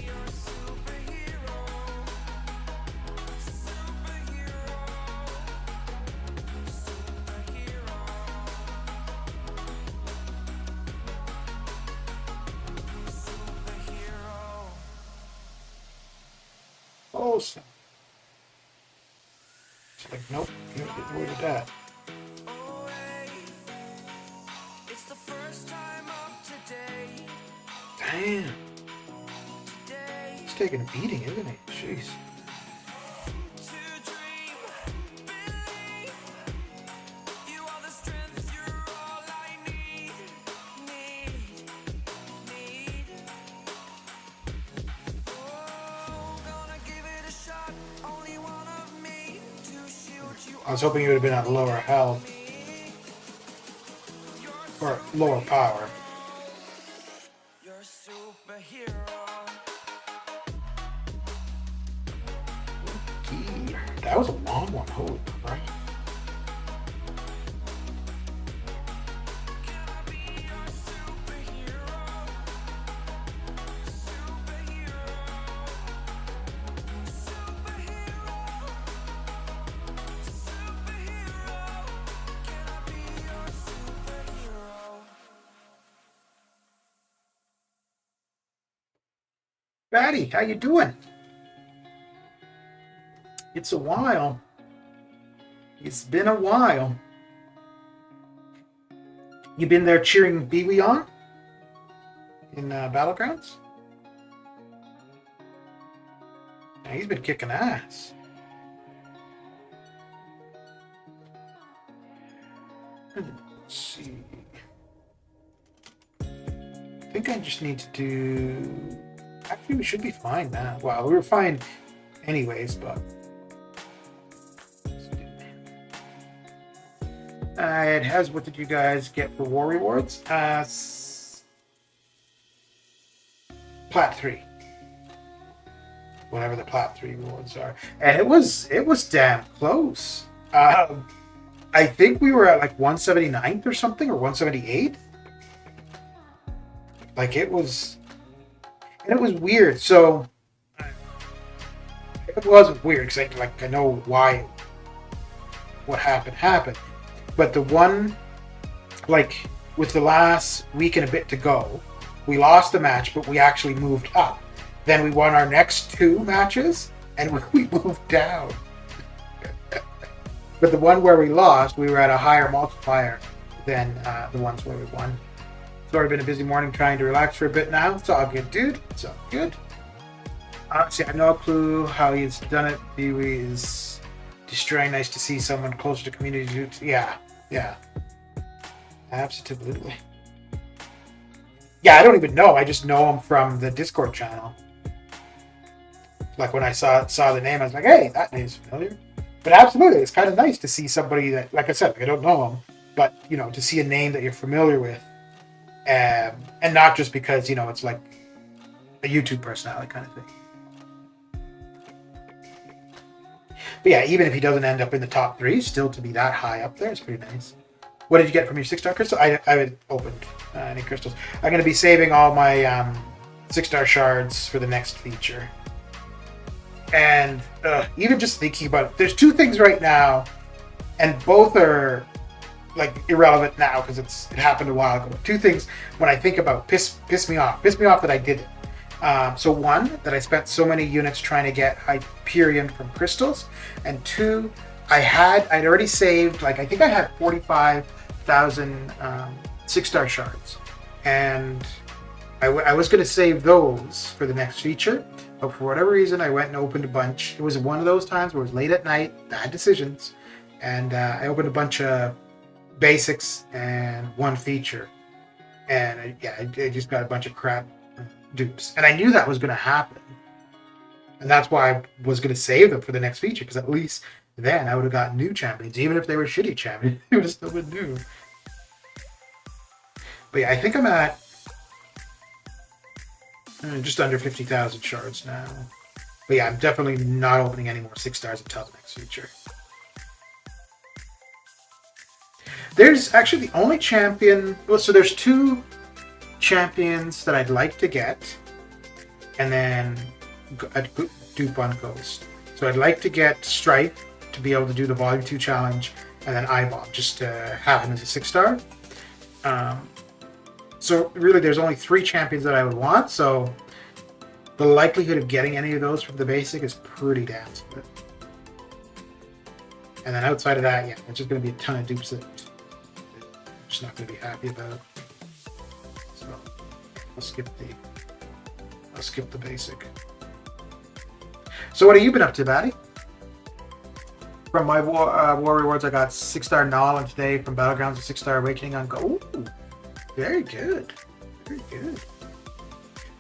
your superhero? Superhero. Superhero. Superhero. Oh, snap. It's like, nope, you don't get away with that. Oh, hey. It's the first time of today. Damn. Today. He's taking a beating, isn't he? Jeez. To dream, believe. You are the strength, you're all I need. Oh, gonna give it a shot. Only one of me to shield you. I was hoping you would have been at lower health or lower power. You're a superhero. Gee, that was a long one. Holy crap. Can I be your superhero? Superhero. Superhero. Superhero. Can I be your superhero? Batty, how you doing? It's a while. It's been a while. You been there cheering Biwi on in Battlegrounds? Yeah, he's been kicking ass. Let's see. I think I just need to do. Actually, we should be fine now. Well, we were fine anyways, but. It has, what did you guys get for war rewards? Plat 3. Whatever the Plat 3 rewards are. And it was damn close. I think we were at like 179th or something, or 178th. Like it was, and it was weird. So it wasn't weird because I know why what happened. But the one, like with the last week and a bit to go, we lost the match, but we actually moved up. Then we won our next 2 matches, and we moved down. But the one where we lost, we were at a higher multiplier than the ones where we won. It's already been a busy morning trying to relax for a bit now. It's all good, dude. It's all good. Honestly, I have no clue how he's done it. He is destroying. Nice to see someone closer to community. Yeah. Absolutely. Yeah, I don't even know. I just know him from the Discord channel. Like when I saw the name, I was like, hey, that name's familiar. But absolutely, it's kind of nice to see somebody that, like I said, I don't know him, but to see a name that you're familiar with, and not just because it's like a YouTube personality kind of thing. But yeah, even if he doesn't end up in the top 3, still to be that high up there is pretty nice. What did you get from your 6-star crystal? I haven't opened any crystals. I'm going to be saving all my 6-star shards for the next feature. And even just thinking about it, there's 2 things right now, and both are like irrelevant now because it happened a while ago. 2 things when I think about piss me off that I did it. So 1, that I spent so many units trying to get Hyperion from crystals, and 2, I'd already saved, like I think I had 45,000 6-star shards, and I was going to save those for the next feature, but for whatever reason I went and opened a bunch. It was one of those times where it was late at night, bad decisions, and I opened a bunch of basics and 1 feature, And I just got a bunch of crap dupes. And I knew that was going to happen. And that's why I was going to save them for the next feature, because at least then I would have gotten new champions. Even if they were shitty champions, it would have still been new. But yeah, I think I'm at just under 50,000 shards now. But yeah, I'm definitely not opening any more 6 stars until the next feature. There's actually the only champion... Well, so there's 2 champions that I'd like to get. And then a dupe on Ghost. So I'd like to get Strife to be able to do the Volume 2 challenge. And then iBomb, just to have him as a 6 star. So really there's only 3 champions that I would want. So the likelihood of getting any of those from the basic is pretty damn slim. And then outside of that, yeah, it's just going to be a ton of dupes that I'm just not going to be happy about. So I'll skip the basic. So what have you been up to, Batty? From my war rewards, I got 6-star Null today. From Battlegrounds, a 6-star Awakening on Go. Ooh, very good. Very good.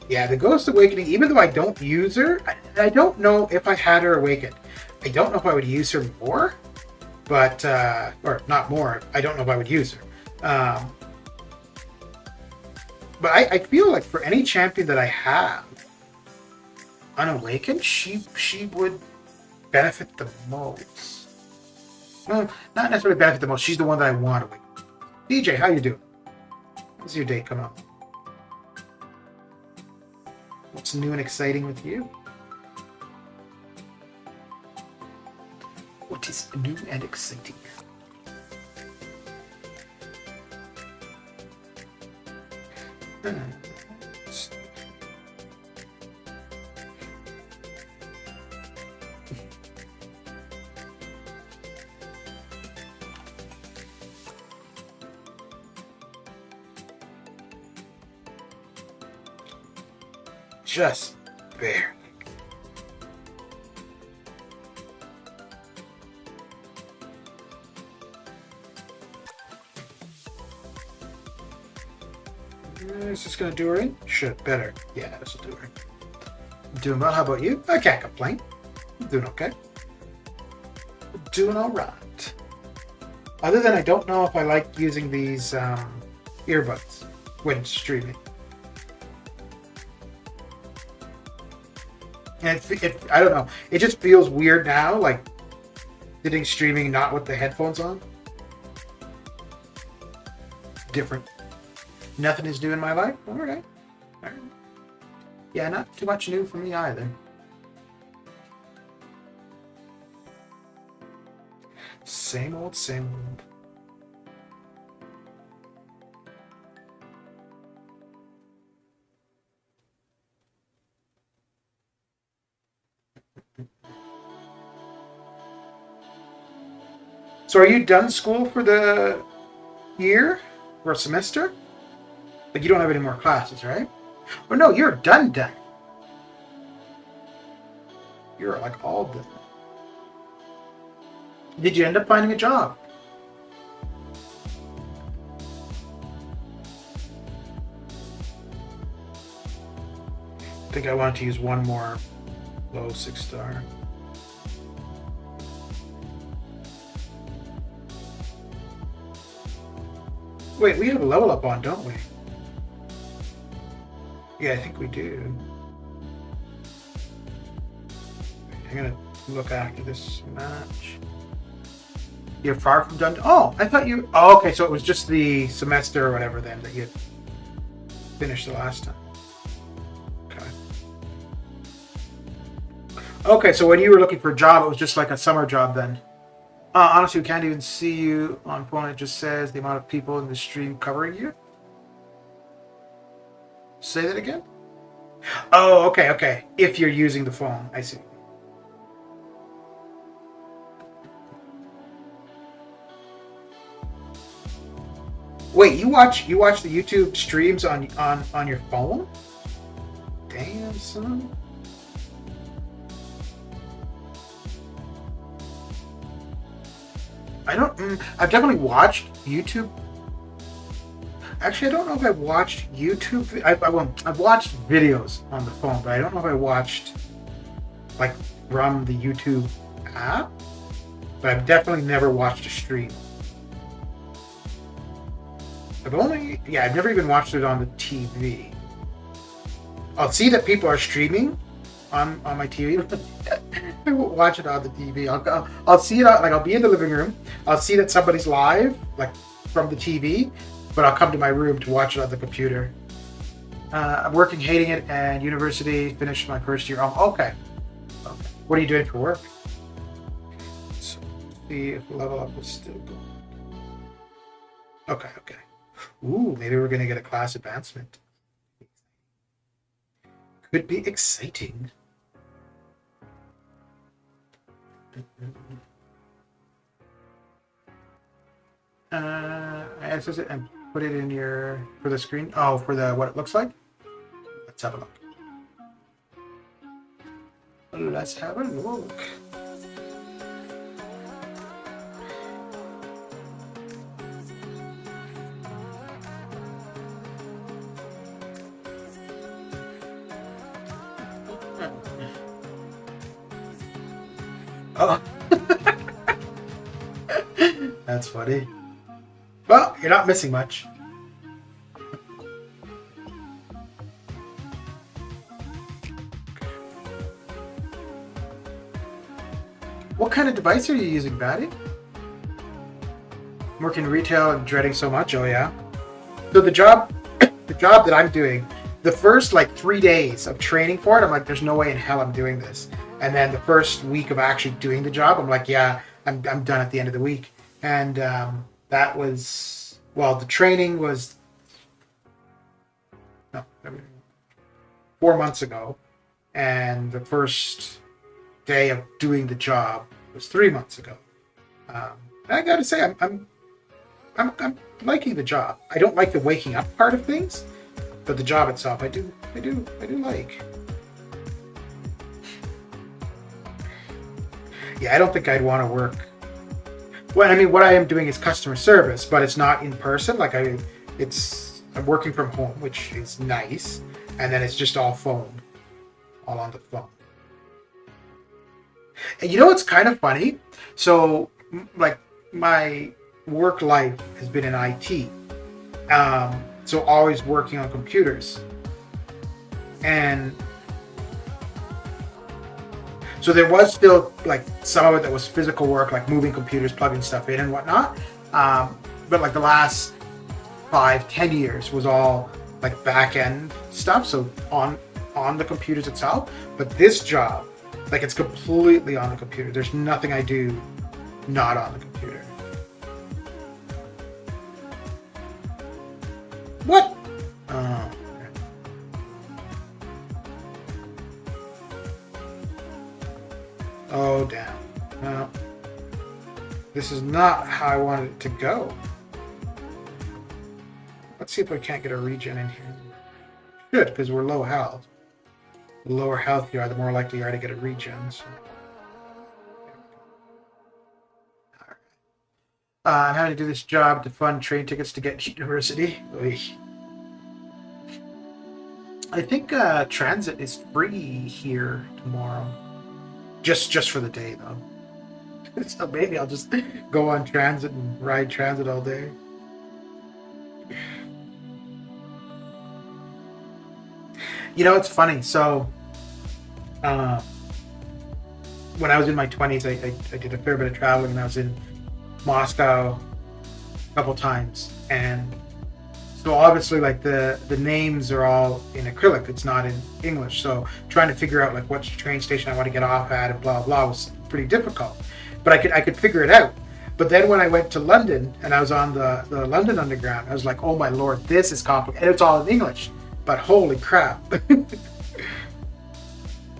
Yeah, the Ghost Awakening, even though I don't use her, I don't know if I had her awakened. I don't know if I would use her more, but, or not more, I don't know if I would use her. But I feel like for any champion that I have unawakened, she would benefit the most. Well, not necessarily benefit the most, she's the one that I want to awaken. DJ, how you doing? How's your day coming up? What's new and exciting with you? What is new and exciting? Just barely. Is this going to do her in? Should, better. Yeah, this will do her in. I'm doing well. How about you? I can't complain. I'm doing okay. Doing all right. Other than I don't know if I like using these earbuds when streaming. And I don't know. It just feels weird now, like sitting streaming not with the headphones on. Different. Nothing is new in my life? All right. All right. Yeah, not too much new for me either. Same old, same old. So are you done school for the year or semester? Like you don't have any more classes, right? Or no, you're done. You're like all done. Did you end up finding a job? I think I wanted to use one more low 6-star. Wait, we have a level up on, don't we? Yeah, I think we do. I'm gonna look after this match. You're far from done. Oh, I thought you. Oh, okay. So it was just the semester or whatever then that you finished the last time. Okay. Okay, so when you were looking for a job, it was just like a summer job then. Honestly, we can't even see you on phone. It just says the amount of people in the stream covering you. Say that again? Oh, okay, okay. If you're using the phone, I see. Wait, you watch the YouTube streams on your phone? Damn, son. I don't. I've definitely watched YouTube. Actually, I don't know if I watched YouTube. I've watched videos on the phone, but I don't know if I watched like from the YouTube app. But I've definitely never watched a stream. I've never even watched it on the TV. I'll see that people are streaming on my TV. I won't watch it on the TV. I'll see it like I'll be in the living room. I'll see that somebody's live like from the TV, but I'll come to my room to watch it on the computer. I'm working, hating it, and university. Finished my first year. Oh, okay. What are you doing for work? So, see if level up is still going. Okay. Ooh, maybe we're gonna get a class advancement. Could be exciting. Access it and put it in for the screen. Oh, for the what it looks like. Let's have a look. Let's have a look. Oh. That's funny. Well, you're not missing much. What kind of device are you using, Batty? I'm working retail and dreading so much. Oh yeah. So the job that I'm doing, the first like 3 days of training for it, I'm like, there's no way in hell I'm doing this. And then the first week of actually doing the job, I'm like, yeah, I'm done at the end of the week. And that was, well, the training was 4 months ago, and the first day of doing the job was 3 months ago. I gotta say, I'm liking the job. I don't like the waking up part of things, but the job itself, I do like. Yeah, I don't think I'd want to work. Well, I mean, what I am doing is customer service, but it's not in person. Like I'm working from home, which is nice, and then it's just all phone, all on the phone. And you know what's kind of funny? So, like, my work life has been in IT, so always working on computers, and so there was still like some of it that was physical work, like moving computers, plugging stuff in and whatnot. But like the last 5-10 years was all like back end stuff, so on the computers itself. But this job, like it's completely on the computer. There's nothing I do not on the computer. What? Oh. Oh, damn. No. This is not how I wanted it to go. Let's see if I can't get a regen in here. Should, because we're low health. The lower health you are, the more likely you are to get a regen. So. I'm having to do this job to fund train tickets to get to university. Oy. I think transit is free here tomorrow. Just for the day, though. So maybe I'll just go on transit and ride transit all day. You know, it's funny. So, when I was in my 20s, I did a fair bit of traveling, and I was in Moscow a couple times. And so obviously, like the names are all in acrylic. It's not in English. So trying to figure out like which train station I want to get off at and blah blah was pretty difficult. But I could figure it out. But then when I went to London and I was on the London Underground, I was like, oh my lord, this is complicated. And it's all in English. But holy crap.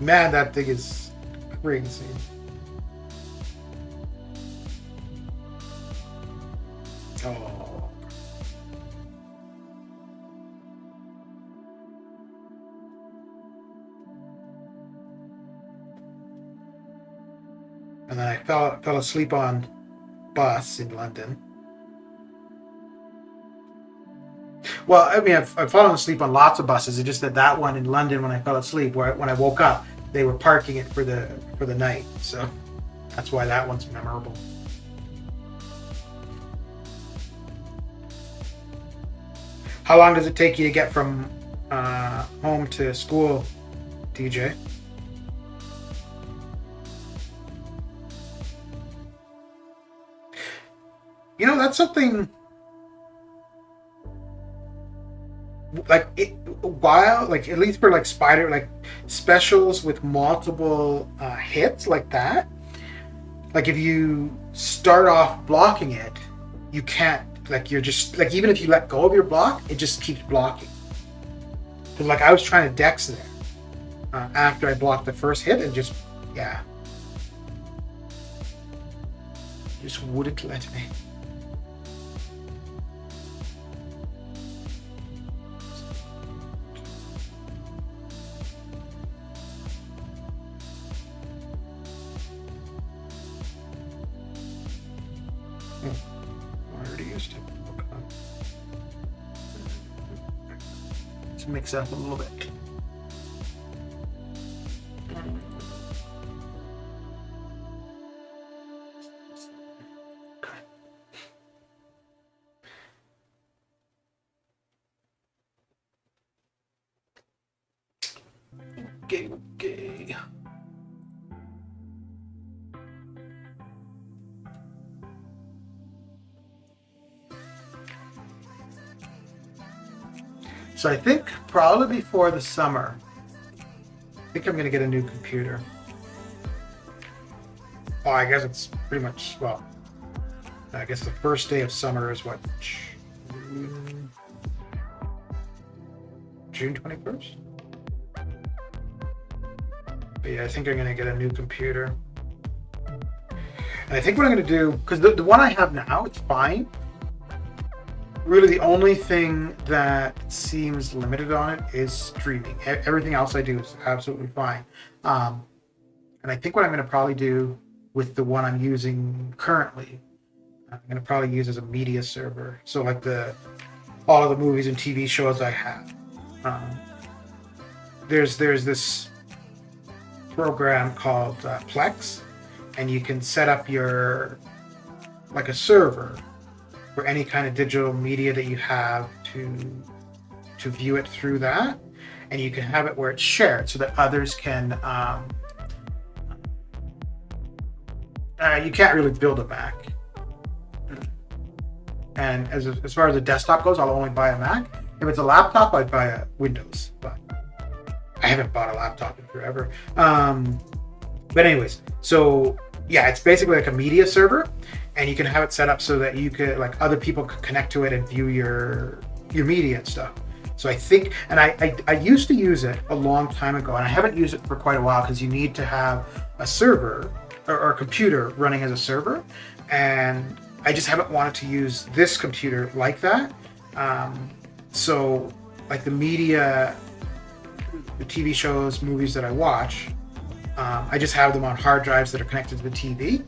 Man, that thing is crazy. Oh. And then I fell asleep on bus in London. Well, I mean, I've fallen asleep on lots of buses. It's just that one in London, when I fell asleep, when I woke up, they were parking it for the night. So that's why that one's memorable. How long does it take you to get from home to school, DJ? You know, that's something like while like at least for like spider like specials with multiple hits like that. Like if you start off blocking it, you can't like you're just like even if you let go of your block, it just keeps blocking. Because like I was trying to dex there after I blocked the first hit and just wouldn't let me. Already used it. Okay. Let's mix up a little bit. Okay. So I think probably before the summer, I think I'm going to get a new computer. Oh, I guess it's pretty much, well, I guess the first day of summer is what? June 21st? But yeah, I think I'm going to get a new computer. And I think what I'm going to do, because the one I have now, it's fine. Really, the only thing that seems limited on it is streaming. Everything else I do is absolutely fine. And I think what I'm going to probably do with the one I'm using currently, I'm going to probably use as a media server. So like all of the movies and TV shows I have. There's this program called Plex, and you can set up like a server for any kind of digital media that you have to view it through that, and you can have it where it's shared so that others can. You can't really build a Mac, and as far as a desktop goes, I'll only buy a Mac. If it's a laptop, I'd buy a Windows, but I haven't bought a laptop in forever. But anyways, so yeah, it's basically like a media server. And you can have it set up so that you could, like, other people could connect to it and view your media and stuff. So I think, and I used to use it a long time ago, and I haven't used it for quite a while because you need to have a server or a computer running as a server, and I just haven't wanted to use this computer like that. So, like the media, the TV shows, movies that I watch, I just have them on hard drives that are connected to the TV.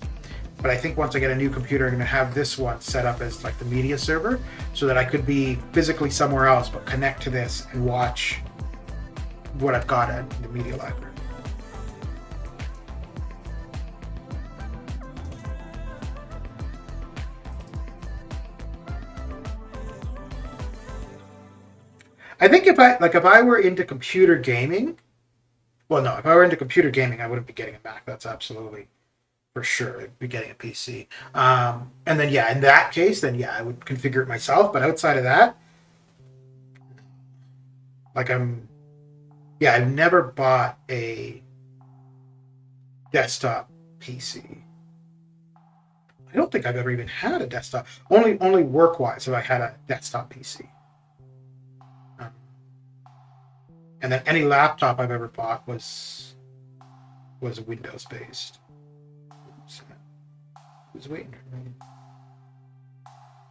But I think once I get a new computer, I'm going to have this one set up as like the media server so that I could be physically somewhere else, but connect to this and watch what I've got in the media library. I think if I were into computer gaming, well, no, if I were into computer gaming, I wouldn't be getting a Mac. That's absolutely for sure. I'd be getting a PC. And then, yeah, in that case, then, yeah, I would configure it myself. But outside of that, like I've never bought a desktop PC. I don't think I've ever even had a desktop. Only work-wise have I had a desktop PC. And then any laptop I've ever bought was Windows-based. Who's waiting for me?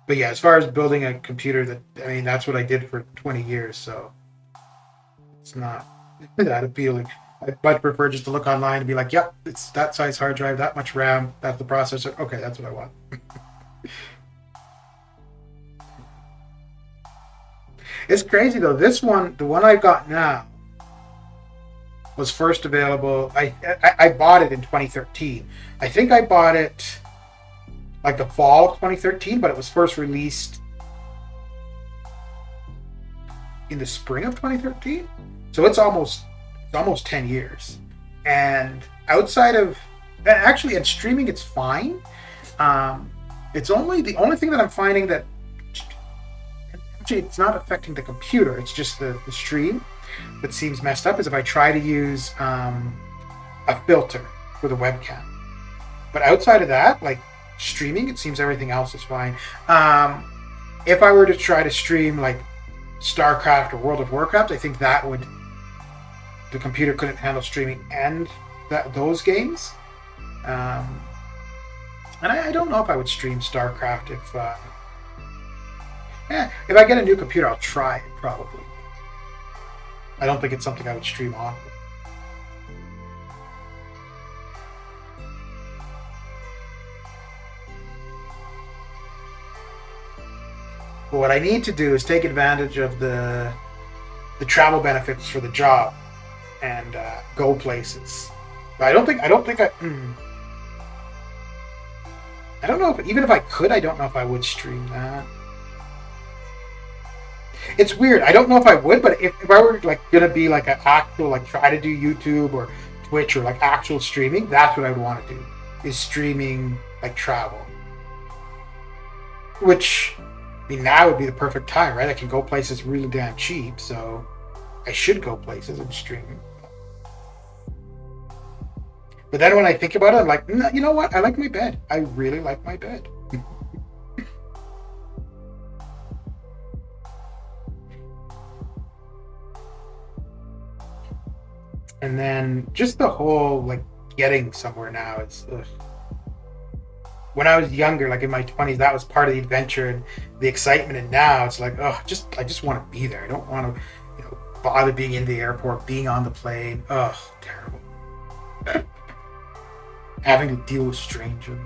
But yeah, as far as building a computer, that's what I did for 20 years, so it's not that appealing. I'd much prefer just to look online and be like, yep, it's that size hard drive, that much RAM, that's the processor. Okay, that's what I want. It's crazy though. This one, the one I got now, was first available. I bought it in 2013. I think I bought it like the fall of 2013, but it was first released in the spring of 2013. So it's almost 10 years. And outside of actually in streaming, it's fine. It's only the only thing that I'm finding that actually it's not affecting the computer. It's just the stream that seems messed up is if I try to use a filter for the webcam. But outside of that, like streaming, it seems everything else is fine. If I were to try to stream like StarCraft or World of Warcraft, I think that would the computer couldn't handle streaming and those games. And I don't know if I would stream StarCraft if I get a new computer, I'll try it probably. I don't think it's something I would stream often. But what I need to do is take advantage of the travel benefits for the job and go places. But I don't know if even if I could, I don't know if I would stream that. It's weird. I don't know if I would, but if I were like gonna be like an actual like try to do YouTube or Twitch or like actual streaming, that's what I would want to do. Is streaming like travel. Which I mean now would be the perfect time, right? I can go places really damn cheap, so I should go places and stream. But then when I think about it, I'm like, no, you know what? I like my bed. I really like my bed. And then just the whole like getting somewhere now, it's ugh. When I was younger, like in my 20s, that was part of the adventure and the excitement. And now it's like, oh, I just want to be there. I don't want to, bother being in the airport, being on the plane. Ugh, terrible. Having to deal with strangers.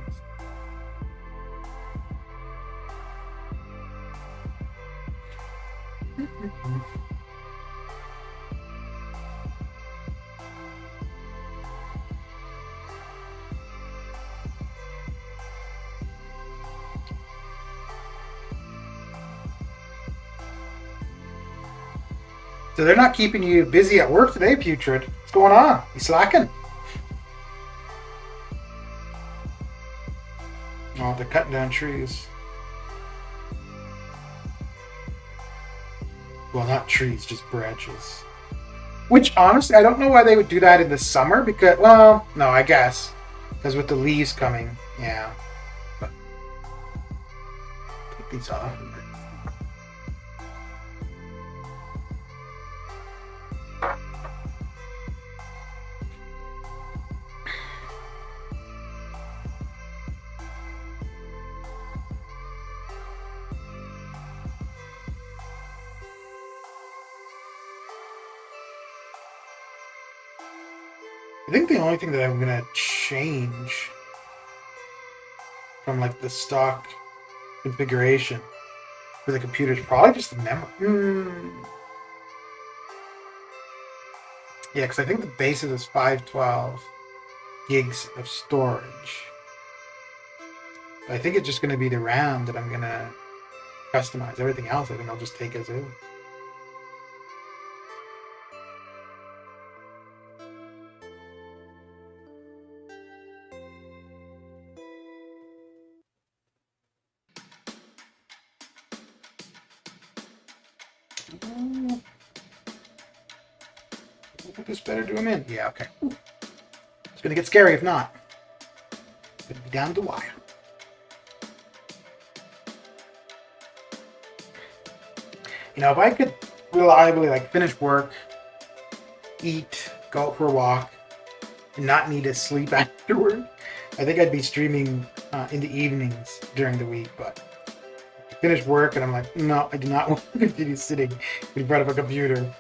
So they're not keeping you busy at work today, Putrid. What's going on? You slacking? Oh, they're cutting down trees. Well, not trees, just branches. Which, honestly, I don't know why they would do that in the summer, because, well, no, I guess. Because with the leaves coming, yeah. But take these off. I think the only thing that I'm gonna change from like the stock configuration for the computer is probably just the memory. Yeah, because I think the basis is 512 gigs of storage. But I think it's just gonna be the RAM that I'm gonna customize. Everything else I think I'll just take as is. I think this better do them in. Yeah, okay. It's gonna get scary if not. It's gonna be down to the wire. If I could reliably like finish work, eat, go out for a walk, and not need to sleep afterward, I think I'd be streaming in the evenings during the week. But I finish work and I'm like, no, I do not want to continue sitting in front of a computer.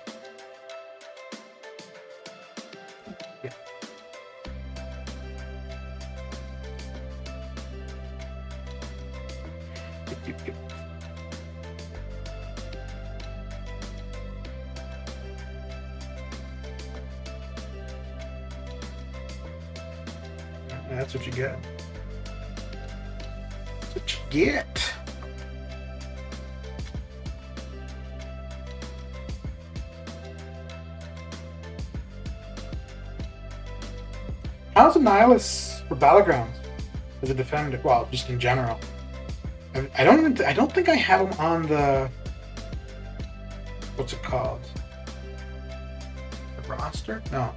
That's what you get. That's what you get. How's Nihilus for Battlegrounds as a defender? Well, just in general. I don't think I have him on the, what's it called? The roster? No.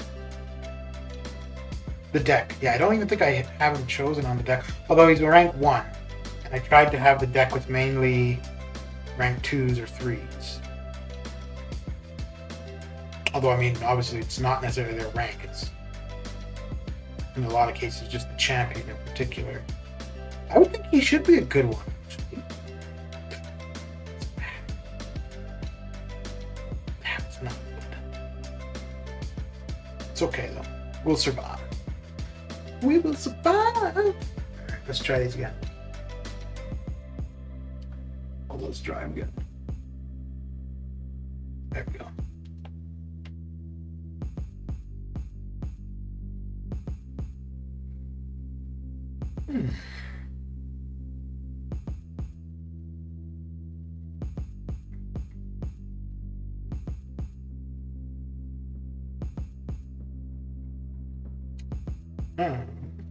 The deck. Yeah, I don't even think I have him chosen on the deck. Although he's rank 1. And I tried to have the deck with mainly rank 2s or 3s. Although, I mean, obviously it's not necessarily their rank. It's, in a lot of cases, just the champion in particular. I would think he should be a good one. It's not good. It's okay, though. We'll survive. We will survive! Alright, let's try these again. Oh, let's try them again. There we go.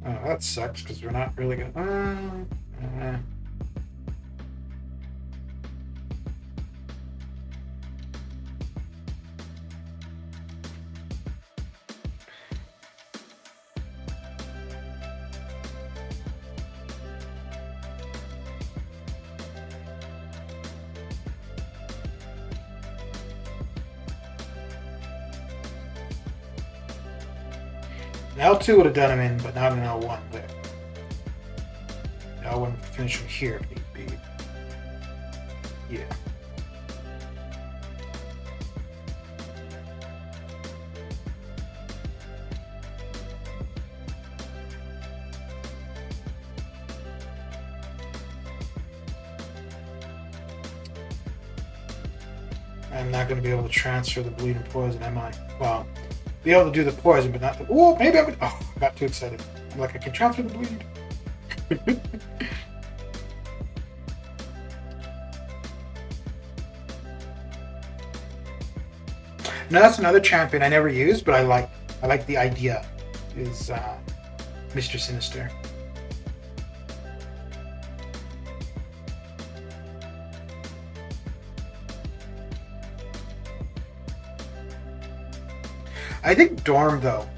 Oh, that sucks because we're not really gonna. An L2 would have done him in, but not an L1 there. L1 would finish him here if need be. Yeah. I'm not going to be able to transfer the bleed and poison, am I? Well, be able to do the poison, but not the. Oh, maybe I would. Oh, I got too excited. I'm like, I can transfer the bleed. No, that's another champion I never used, but I like the idea. Is Mr. Sinister. I think Dorm, though,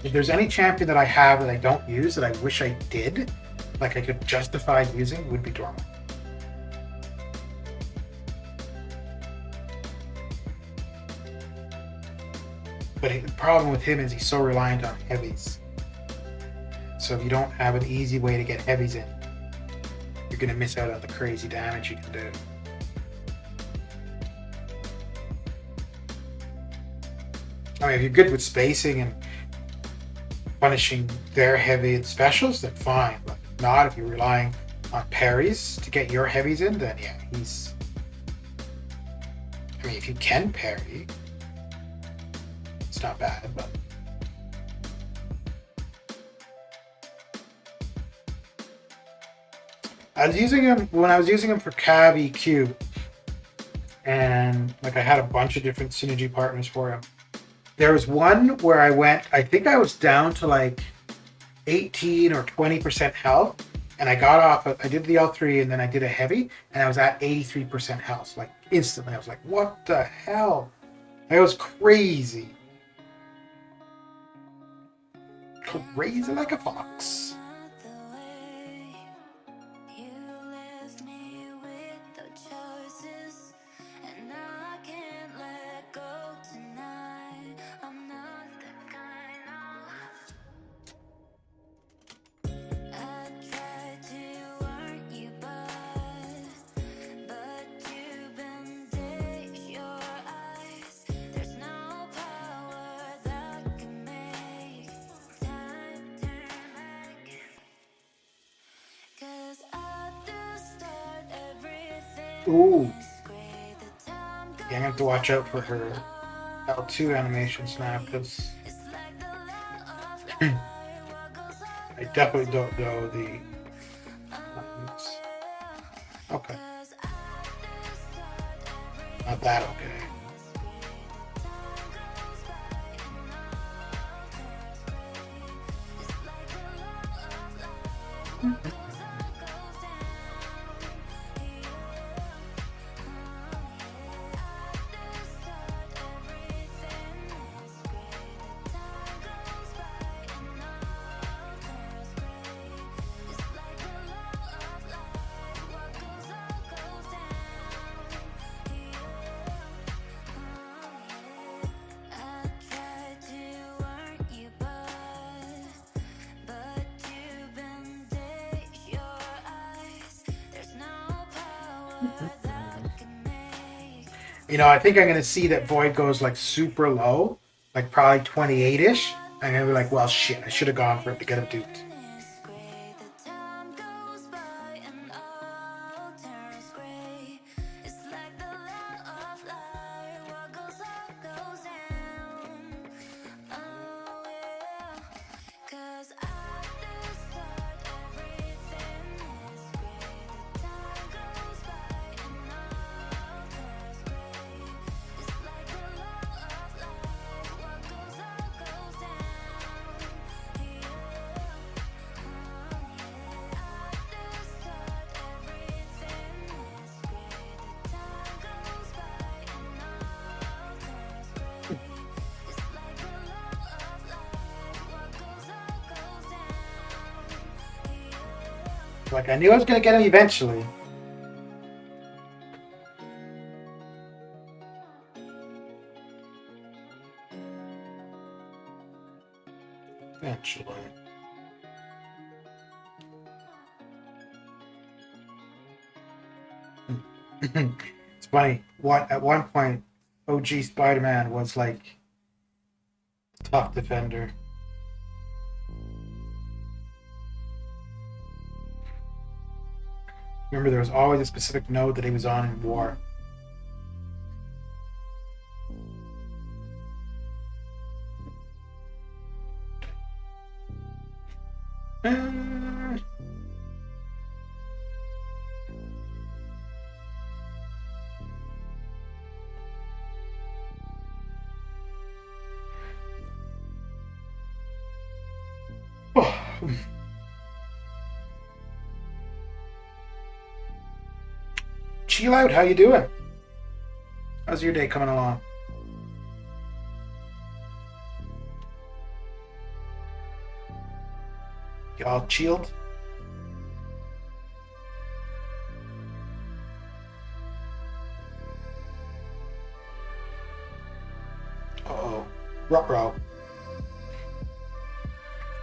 if there's any champion that I have that I don't use that I wish I did, like I could justify using, would be Dorm. But the problem with him is he's so reliant on heavies. So if you don't have an easy way to get heavies in, you're going to miss out on the crazy damage you can do. I mean, if you're good with spacing and punishing their heavy and specials, then fine. But not if you're relying on parries to get your heavies in, then yeah, he's... I mean, if you can parry, it's not bad, but... I was using him, when I was using him for Cav EQ, and like I had a bunch of different synergy partners for him. There was one where I went, I think I was down to like 18 or 20% health, and I got off, I did the L3 and then I did a heavy, and I was at 83% health, like instantly. I was like, what the hell? It was crazy. Crazy like a fox. Ooh. Yeah, I'm gonna have to watch out for her L2 animations now, because I definitely don't know the buttons. Okay. Not that okay. You know, I think I'm gonna see that void goes like super low, like probably 28-ish. I'm gonna be like, well, shit, I should have gone for it to get him duped. Like I knew I was gonna get him eventually. Eventually. It's funny. What at one point, OG Spider-Man was like a tough defender. Remember, there was always a specific node that he was on in war. Chill out. How you doing? How's your day coming along? You all chilled? Uh-oh. Ruh-roh.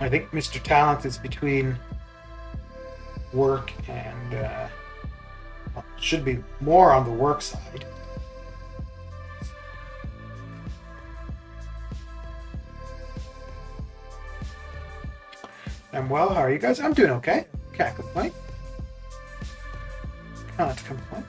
I think Mr. Talent is between work and well, should be more on the work side. I'm well. How are you guys? I'm doing okay. Can't complain. Can't complain.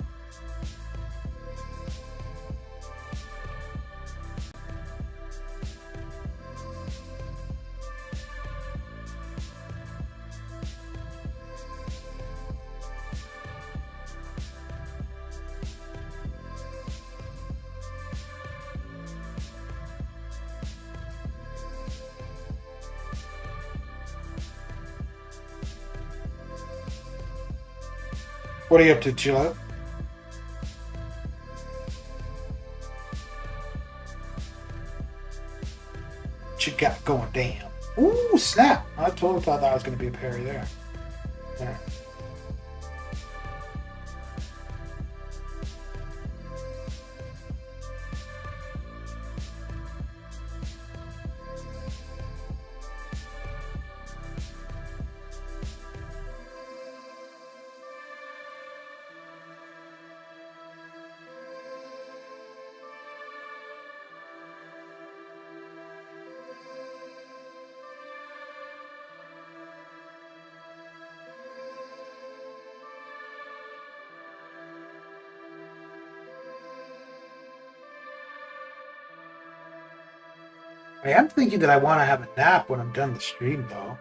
What are you up to, Chill out? What you got going down? Ooh, snap! I totally thought that was going to be a parry there. There. I am thinking that I want to have a nap when I'm done the stream, though.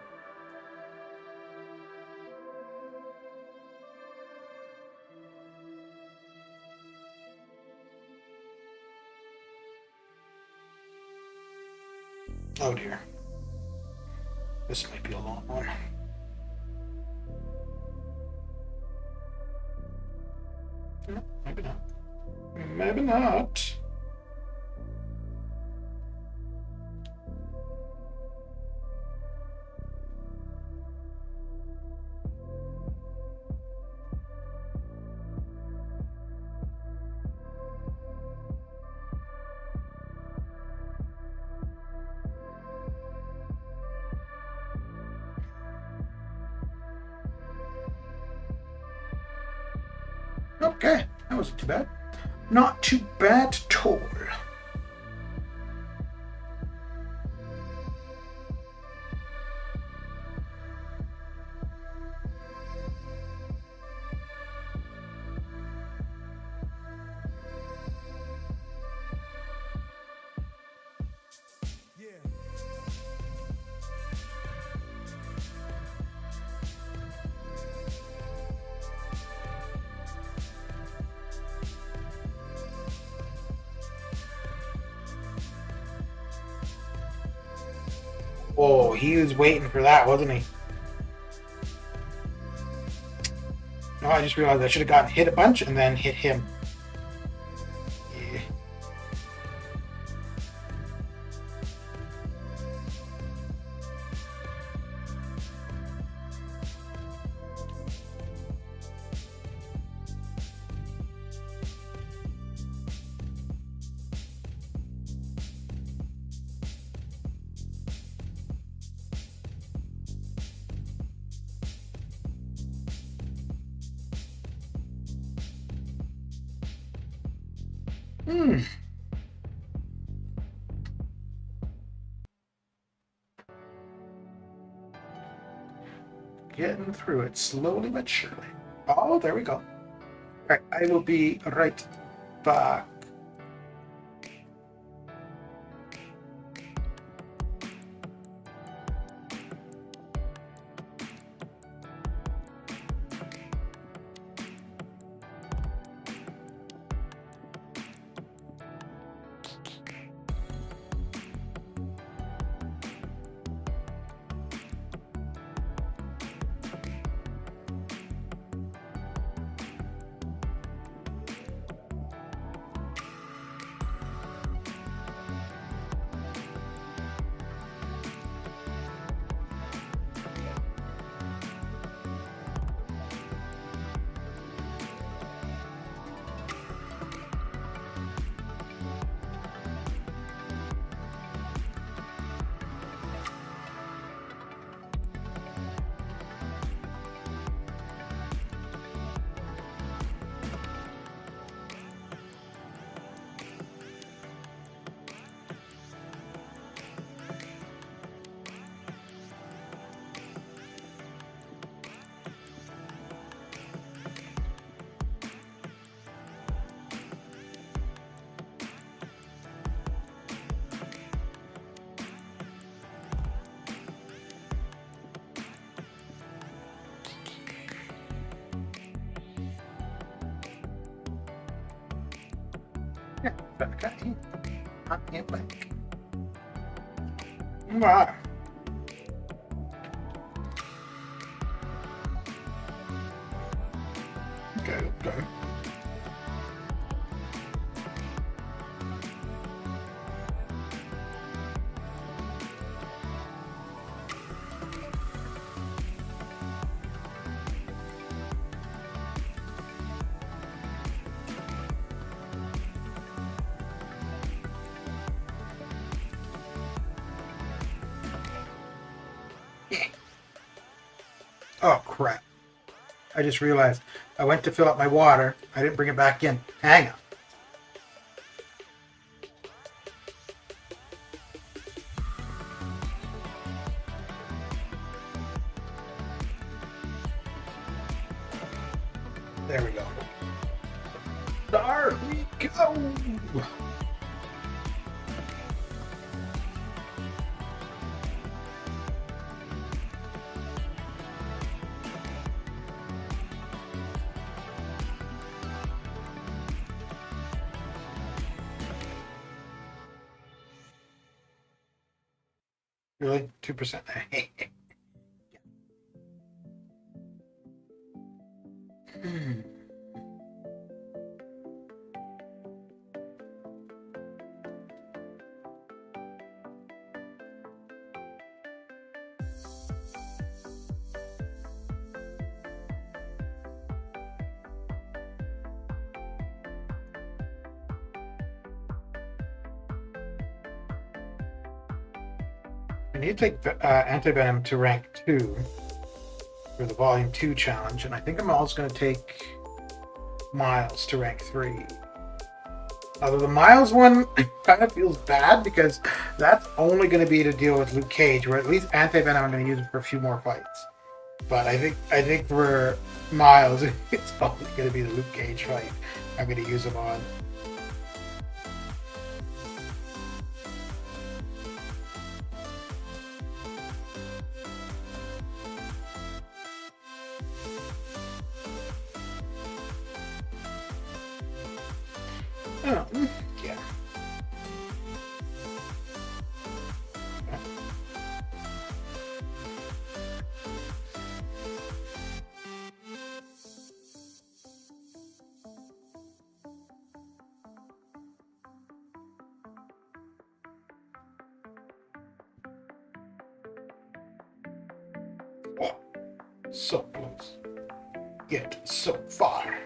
Oh dear. This might be a long one. No, maybe not. Maybe not. Okay, that wasn't too bad. Not too bad at all. Whoa, he was waiting for that, wasn't he? No, I just realized I should have gotten hit a bunch and then hit him. Yeah. Hmm. Getting through it slowly but surely. Oh, there we go. All right, I will be right back. Yeah, back at you. I can't back. Right. Okay, okay. Oh crap. I just realized I went to fill up my water. I didn't bring it back in. Hang on. There we go. There we go. Really? 2%. Hmm. I need to take antivenom to rank 2 for the volume 2 challenge, and I think I'm also going to take Miles to rank 3. Although the Miles one kind of feels bad because that's only going to be to deal with Luke Cage, where at least antivenom I'm going to use it for a few more fights. But I think for Miles, it's only going to be the Luke Cage fight I'm going to use him on. Oh, yeah. Oh, so close. Yet so far.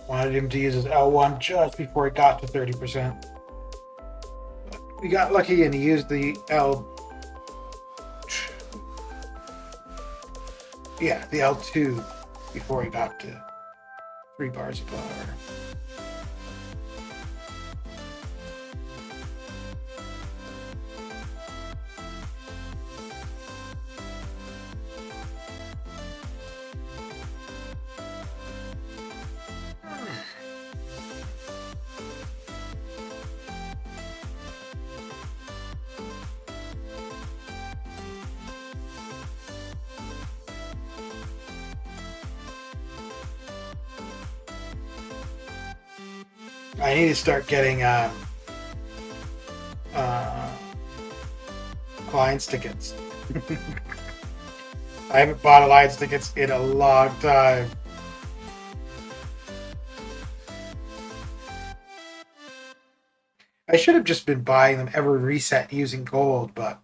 Wanted him to use his L1 just before he got to 30%. We got lucky and he used the the L2 before he got to 3 bars of power. I need to start getting Alliance tickets. I haven't bought Alliance tickets in a long time. I should have just been buying them every reset using gold, but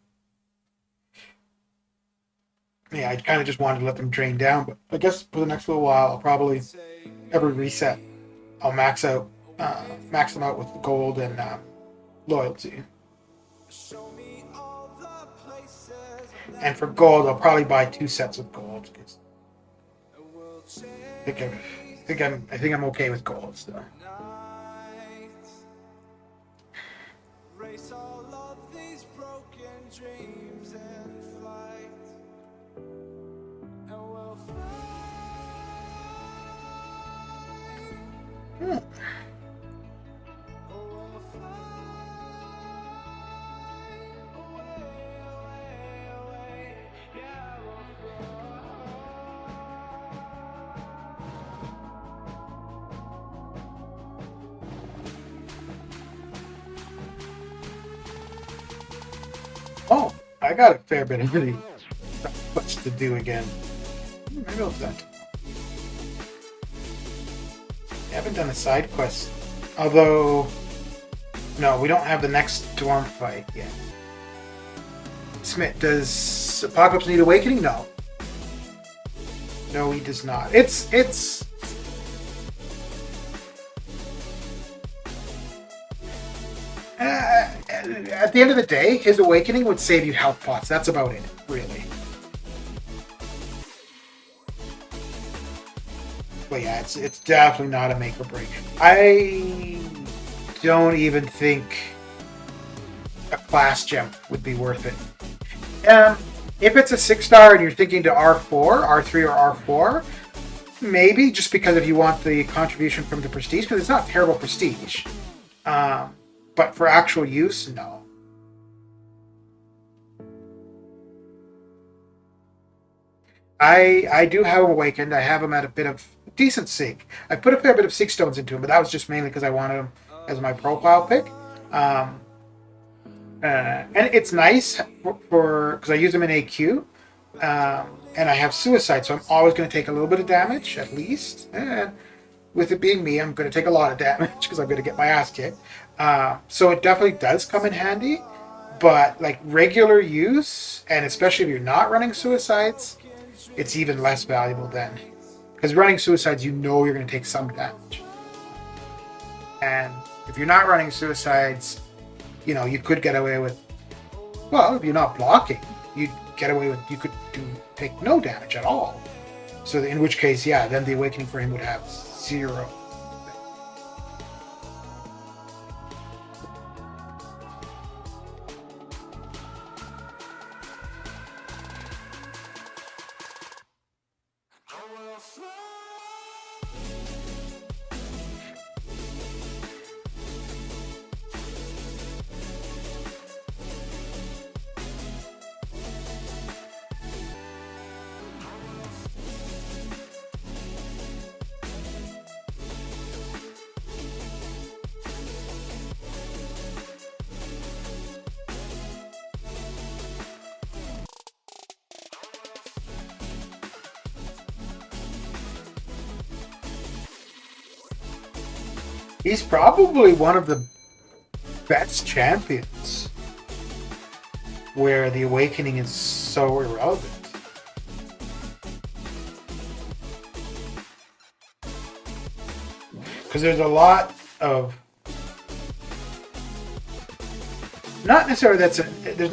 yeah, I kind of just wanted to let them drain down. But I guess for the next little while, I'll probably every reset, I'll max them out with gold and loyalty. And for gold, I'll probably buy 2 sets of gold. I think I'm okay with gold still. Oh, I got a fair bit of really much to do again. Maybe I'll do that. I haven't done a side quest. Although, no, we don't have the next storm fight yet. Smith, does Apocalypse need awakening? No. No, he does not. It's at the end of the day, his awakening would save you health pots. That's about it, really. But yeah, it's definitely not a make or break. I don't even think a class gem would be worth it. If it's a 6-star and you're thinking to R4, R3 or R4, maybe just because if you want the contribution from the prestige, because it's not terrible prestige. But for actual use, no. I do have Awakened. I have him at a bit of decent Seek. I put a fair bit of Seek stones into him, but that was just mainly because I wanted him as my profile pick. And it's nice for because I use him in AQ, and I have Suicide, so I'm always going to take a little bit of damage at least. And with it being me, I'm going to take a lot of damage because I'm going to get my ass kicked. So it definitely does come in handy, but like regular use, and especially if you're not running Suicides, it's even less valuable then. Because running Suicides, you know you're going to take some damage. And if you're not running Suicides, you know, you could get away with, well, if you're not blocking, you'd get away with, you could take no damage at all. So in which case, yeah, then the Awakening for him would have 0. He's probably one of the best champions where the Awakening is so irrelevant. Because there's a lot of not necessarily there's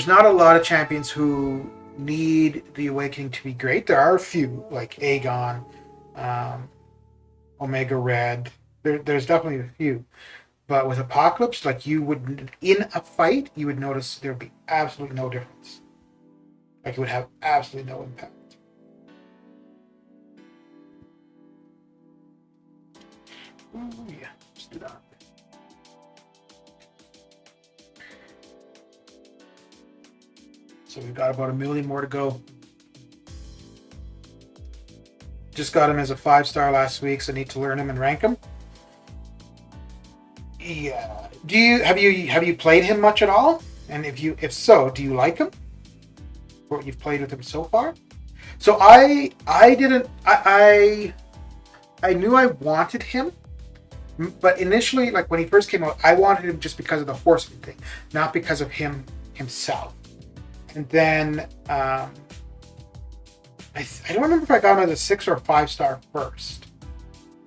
not a lot of champions who need the Awakening to be great. There are a few like Aegon, Omega Red. There's definitely a few, but with Apocalypse, like you would in a fight, you would notice there'd be absolutely no difference. Like it would have absolutely no impact. Ooh, yeah, let's do that. So we've got about 1 million more to go. Just got him as a 5-star last week, so I need to learn him and rank him. Yeah. Have you played him much at all? And if so, do you like him? What you've played with him so far? So I knew I wanted him, but initially, like when he first came out, I wanted him just because of the Horseman thing, not because of him himself. And then I don't remember if I got him as a 6 or 5-star first.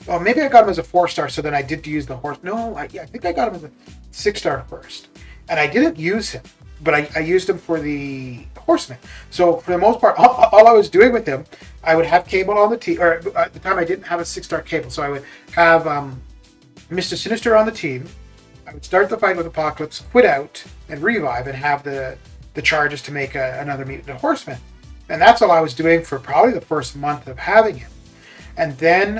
Well, maybe I got him as a 4-star, so then I did use the horse. No, I think I got him as a 6-star first. And I didn't use him, but I used him for the Horseman. So for the most part, all I was doing with him, I would have Cable on the team, or at the time I didn't have a 6-star Cable, so I would have Mr. Sinister on the team. I would start the fight with Apocalypse, quit out, and revive, and have the charges to make another meet with the Horseman. And that's all I was doing for probably the first month of having him. And then,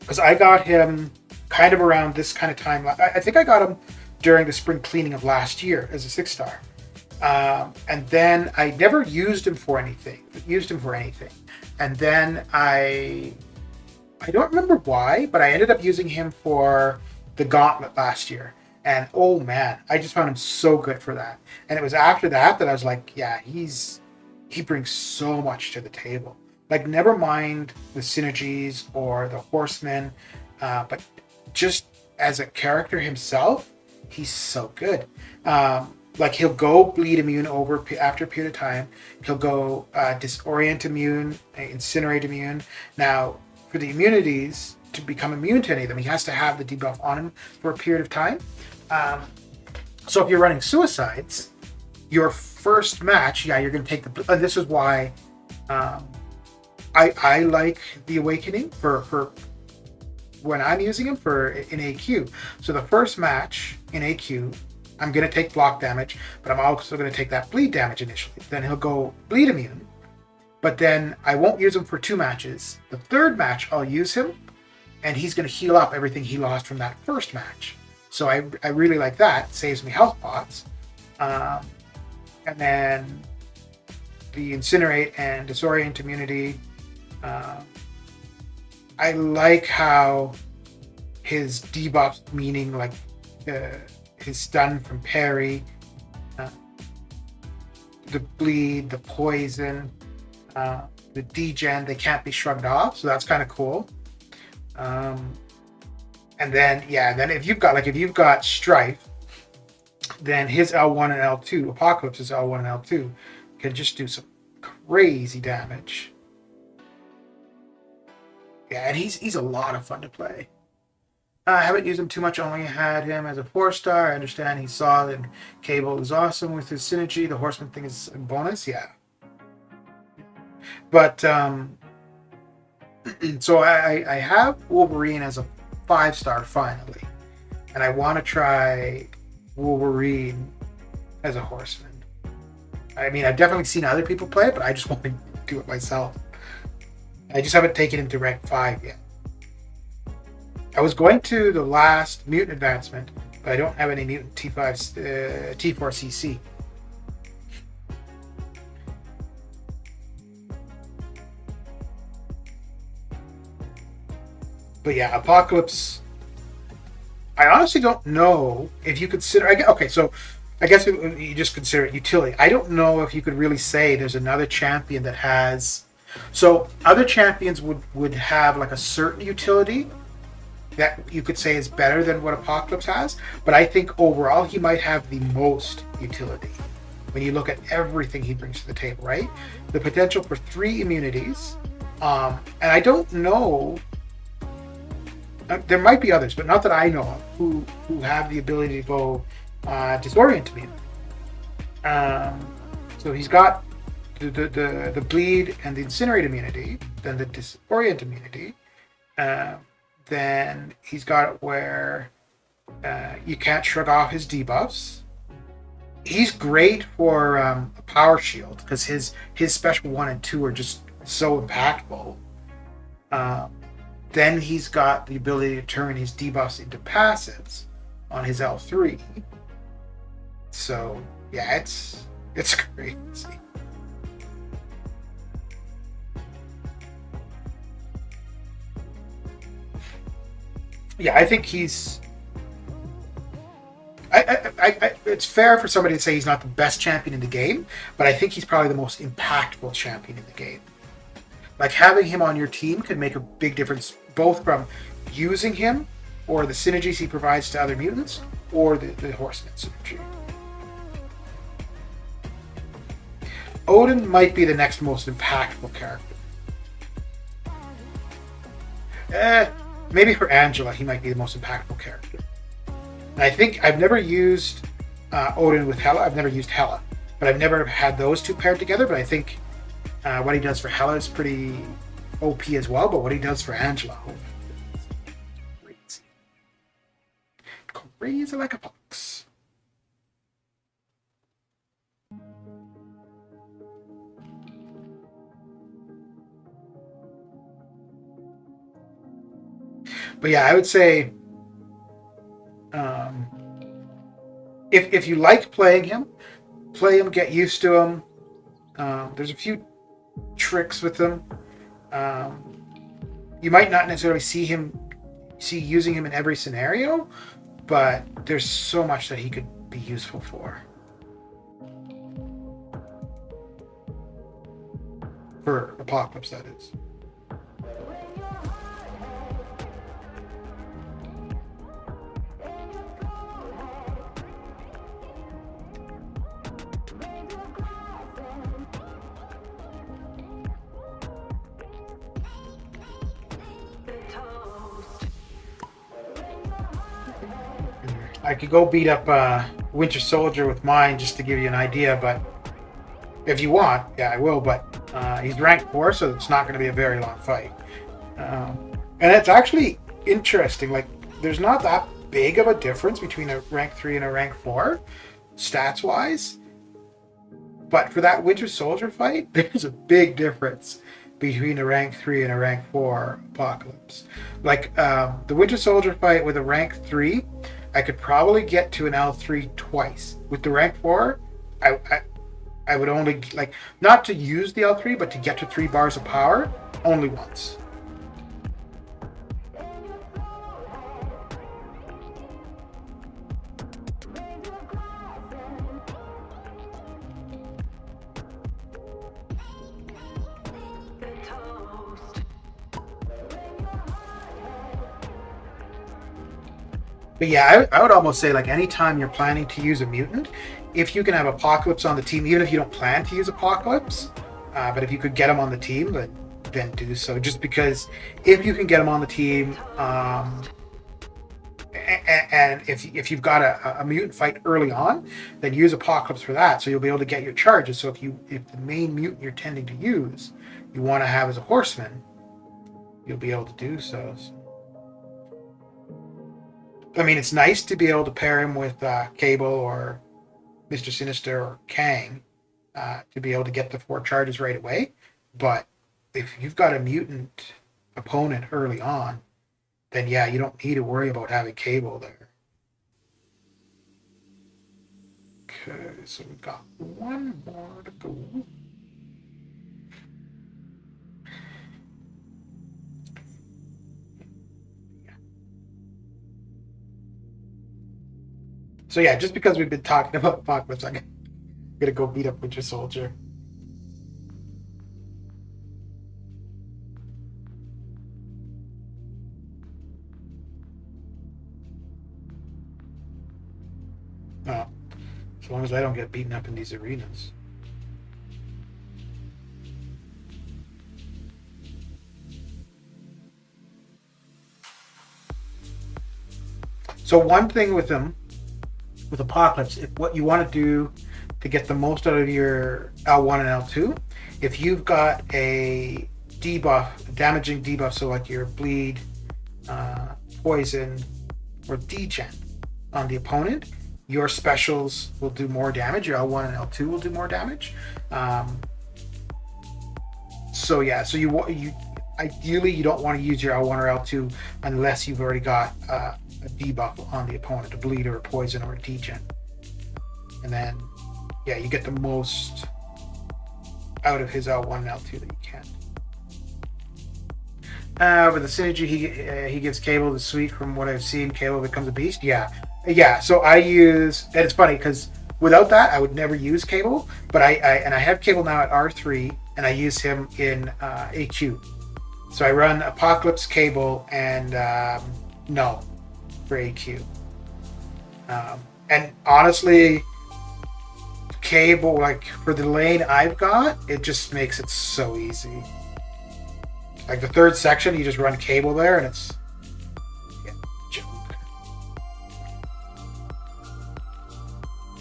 because I got him kind of around this kind of time, I think I got him during the spring cleaning of last year as a 6-star. And then I never used him for anything. And then I don't remember why, but I ended up using him for the Gauntlet last year. And oh man, I just found him so good for that. And it was after that I was like, yeah, he brings so much to the table. Like, never mind the synergies or the Horsemen, but just as a character himself, he's so good. Like, he'll go bleed immune after a period of time. He'll go disorient immune, incinerate immune. Now, for the immunities, to become immune to any of them, he has to have the debuff on him for a period of time. So if you're running Suicides, your first match, yeah, you're going to take the... And this is why I like the Awakening for when I'm using him in AQ. So the first match in AQ, I'm going to take block damage, but I'm also going to take that bleed damage initially. Then he'll go bleed immune, but then I won't use him for 2 matches. The third match, I'll use him, and he's going to heal up everything he lost from that first match. So I really like that. It saves me health pots. And then the Incinerate and Disorient immunity. I like how his debuffs, meaning like his stun from parry, the bleed, the poison, the degen, they can't be shrugged off, so that's kind of cool. And then if you've got Strife, then his L1 and L2, Apocalypse's L1 and L2, can just do some crazy damage. Yeah, and he's a lot of fun to play. I haven't used him too much, only had him as a 4-star. I understand he's solid, and Cable is awesome with his synergy. The Horseman thing is a bonus, yeah. But, so I have Wolverine as a 5-star finally. And I want to try Wolverine as a Horseman. I mean, I've definitely seen other people play it, but I just want to do it myself. I just haven't taken him to rank 5 yet. I was going to the last mutant advancement, but I don't have any mutant T4CC. But yeah, Apocalypse, I honestly don't know if you consider... Okay, so I guess you just consider it utility. I don't know if you could really say there's another champion that has... So other champions would have like a certain utility that you could say is better than what Apocalypse has, but I think overall he might have the most utility when you look at everything he brings to the table, right? The potential for 3 immunities, and I don't know, there might be others, but not that I know of, who have the ability to go Disorient immunity. So he's got the Bleed and the Incinerate immunity, then the Disorient immunity, then he's got it where you can't shrug off his debuffs. He's great for a power shield because his special 1 and 2 are just so impactful. Then he's got the ability to turn his debuffs into passives on his L3. So yeah, it's crazy. Yeah, I think he's... it's fair for somebody to say he's not the best champion in the game, but I think he's probably the most impactful champion in the game. Like, having him on your team could make a big difference, both from using him, or the synergies he provides to other mutants, or the Horseman synergy. Odin might be the next most impactful character. Maybe for Angela, he might be the most impactful character. And I think I've never used Odin with Hela. I've never used Hela, but I've never had those two paired together. But I think what he does for Hela is pretty OP as well. But what he does for Angela, crazy like a fox. But yeah, I would say if you like playing him, play him, get used to him. There's a few tricks with him. You might not necessarily see using him in every scenario, but there's so much that he could be useful for. For Apocalypse, that is. I could go beat up Winter Soldier with mine just to give you an idea, but if you want, yeah, I will, but he's rank 4, so it's not going to be a very long fight. And it's actually interesting, like, there's not that big of a difference between a rank 3 and a rank 4, stats-wise, But for that Winter Soldier fight, there's a big difference between a rank 3 and a rank 4 apocalypse. Like the Winter Soldier fight with a rank 3, I could probably get to an L3 twice. With the rank 4, I would only, like, not to use the L3, but to get to 3 bars of power, only once. But yeah, I would almost say, like, anytime you're planning to use a mutant, if you can have Apocalypse on the team, even if you don't plan to use Apocalypse, but if you could get him on the team, then do so. Just because if you can get him on the team, and if you've got a mutant fight early on, then use Apocalypse for that, so you'll be able to get your charges. So if the main mutant you're tending to use, you want to have as a horseman, you'll be able to do so. I mean, it's nice to be able to pair him with Cable or Mr. Sinister or Kang to be able to get the 4 charges right away. But if you've got a mutant opponent early on, then yeah, you don't need to worry about having Cable there. Okay, so we've got one more to go. So yeah, just because we've been talking about Apocalypse, I'm gonna go beat up Winter Soldier. Oh, as long as I don't get beaten up in these arenas. So one thing with them, with Apocalypse, if what you want to do to get the most out of your L1 and L2, if you've got a debuff, a damaging debuff, so like your bleed, poison, or degen on the opponent, your specials will do more damage. Your L1 and L2 will do more damage. So yeah, so you ideally you don't want to use your L1 or L2 unless you've already got a debuff on the opponent, a bleed or a poison or a degen, and then yeah, you get the most out of his L1 and L2 that you can. With the synergy, he gives Cable the suite. From what I've seen, Cable becomes a beast. Yeah. So I use, and it's funny because without that, I would never use Cable. But I have Cable now at R3, and I use him in AQ. So I run Apocalypse, Cable, and Null for AQ. And honestly, Cable, like for the lane I've got, it just makes it so easy. Like the 3rd section, you just run Cable there, and it's joke.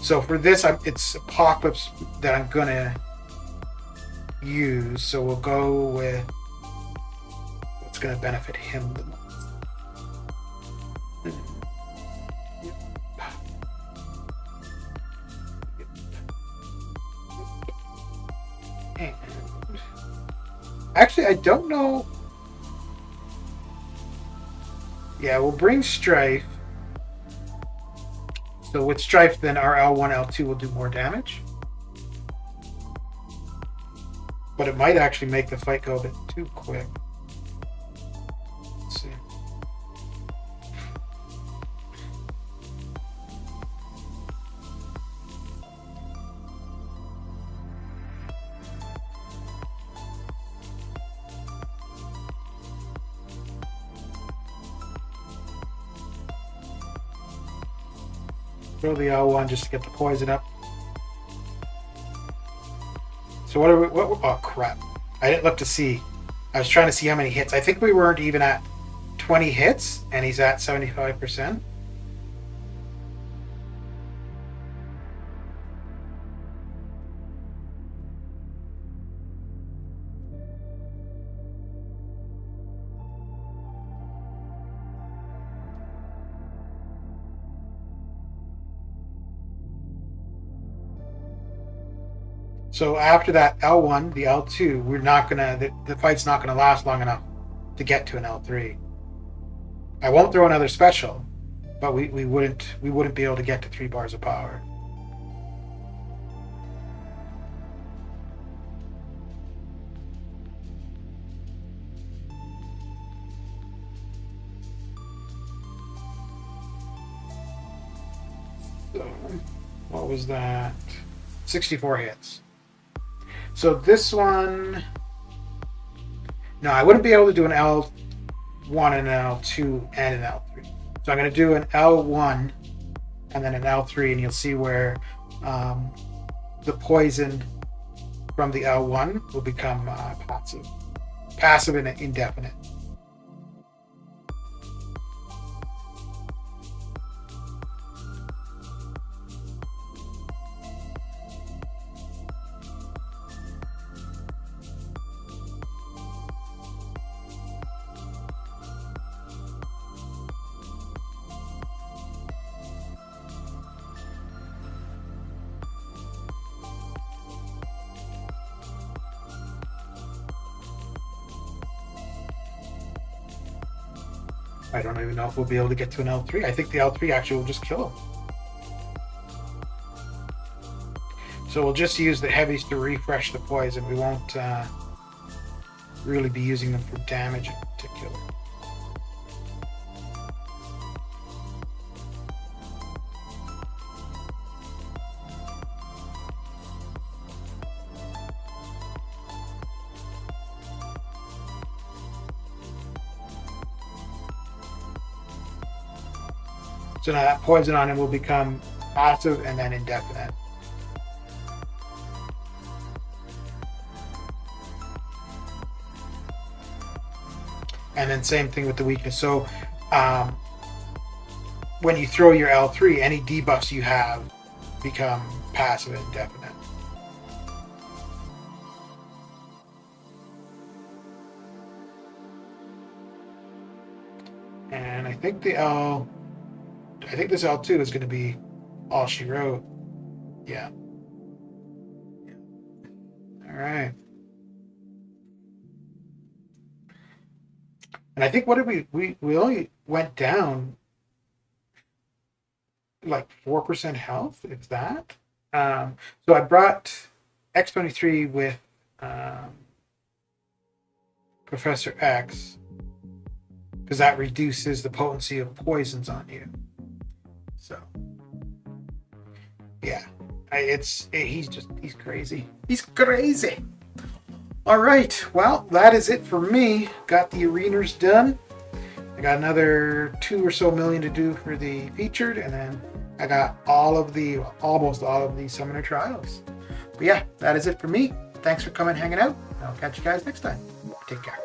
So for this, it's Apocalypse that I'm gonna use. So we'll go with what's gonna benefit him the most. Actually, I don't know. Yeah, we'll bring Strife. So with Strife, then our L1, L2 will do more damage. But it might actually make the fight go a bit too quick. Let's see. Throw the L1 just to get the poison up. So what are we, oh crap. I didn't look to see. I was trying to see how many hits. I think we weren't even at 20 hits, and he's at 75%. So after that L1, the L2, we're not gonna. The fight's not gonna last long enough to get to an L3. I won't throw another special, but we wouldn't be able to get to 3 bars of power. So, what was that? 64 hits. So this one, no, I wouldn't be able to do an L1 and an L2 and an L3. So I'm going to do an L1 and then an L3, and you'll see where the poison from the L1 will become passive and indefinite. I don't even know if we'll be able to get to an L3. I think the L3 actually will just kill him. So we'll just use the heavies to refresh the poison. We won't really be using them for damage in particular. So now that poison on him will become passive and then indefinite. And then same thing with the weakness. So when you throw your L3, any debuffs you have become passive and indefinite. And I think this L2 is going to be all she wrote. Yeah. All right. And I think what did we only went down like 4% health, if that. So I brought X23 with Professor X because that reduces the potency of poisons on you. So yeah, he's crazy. He's crazy. All right, well, that is it for me. Got the arenas done. I got another 2 or so million to do for the featured, and then I got almost all of the summoner trials. But yeah, that is it for me. Thanks for coming and hanging out. I'll catch you guys next time. Take care.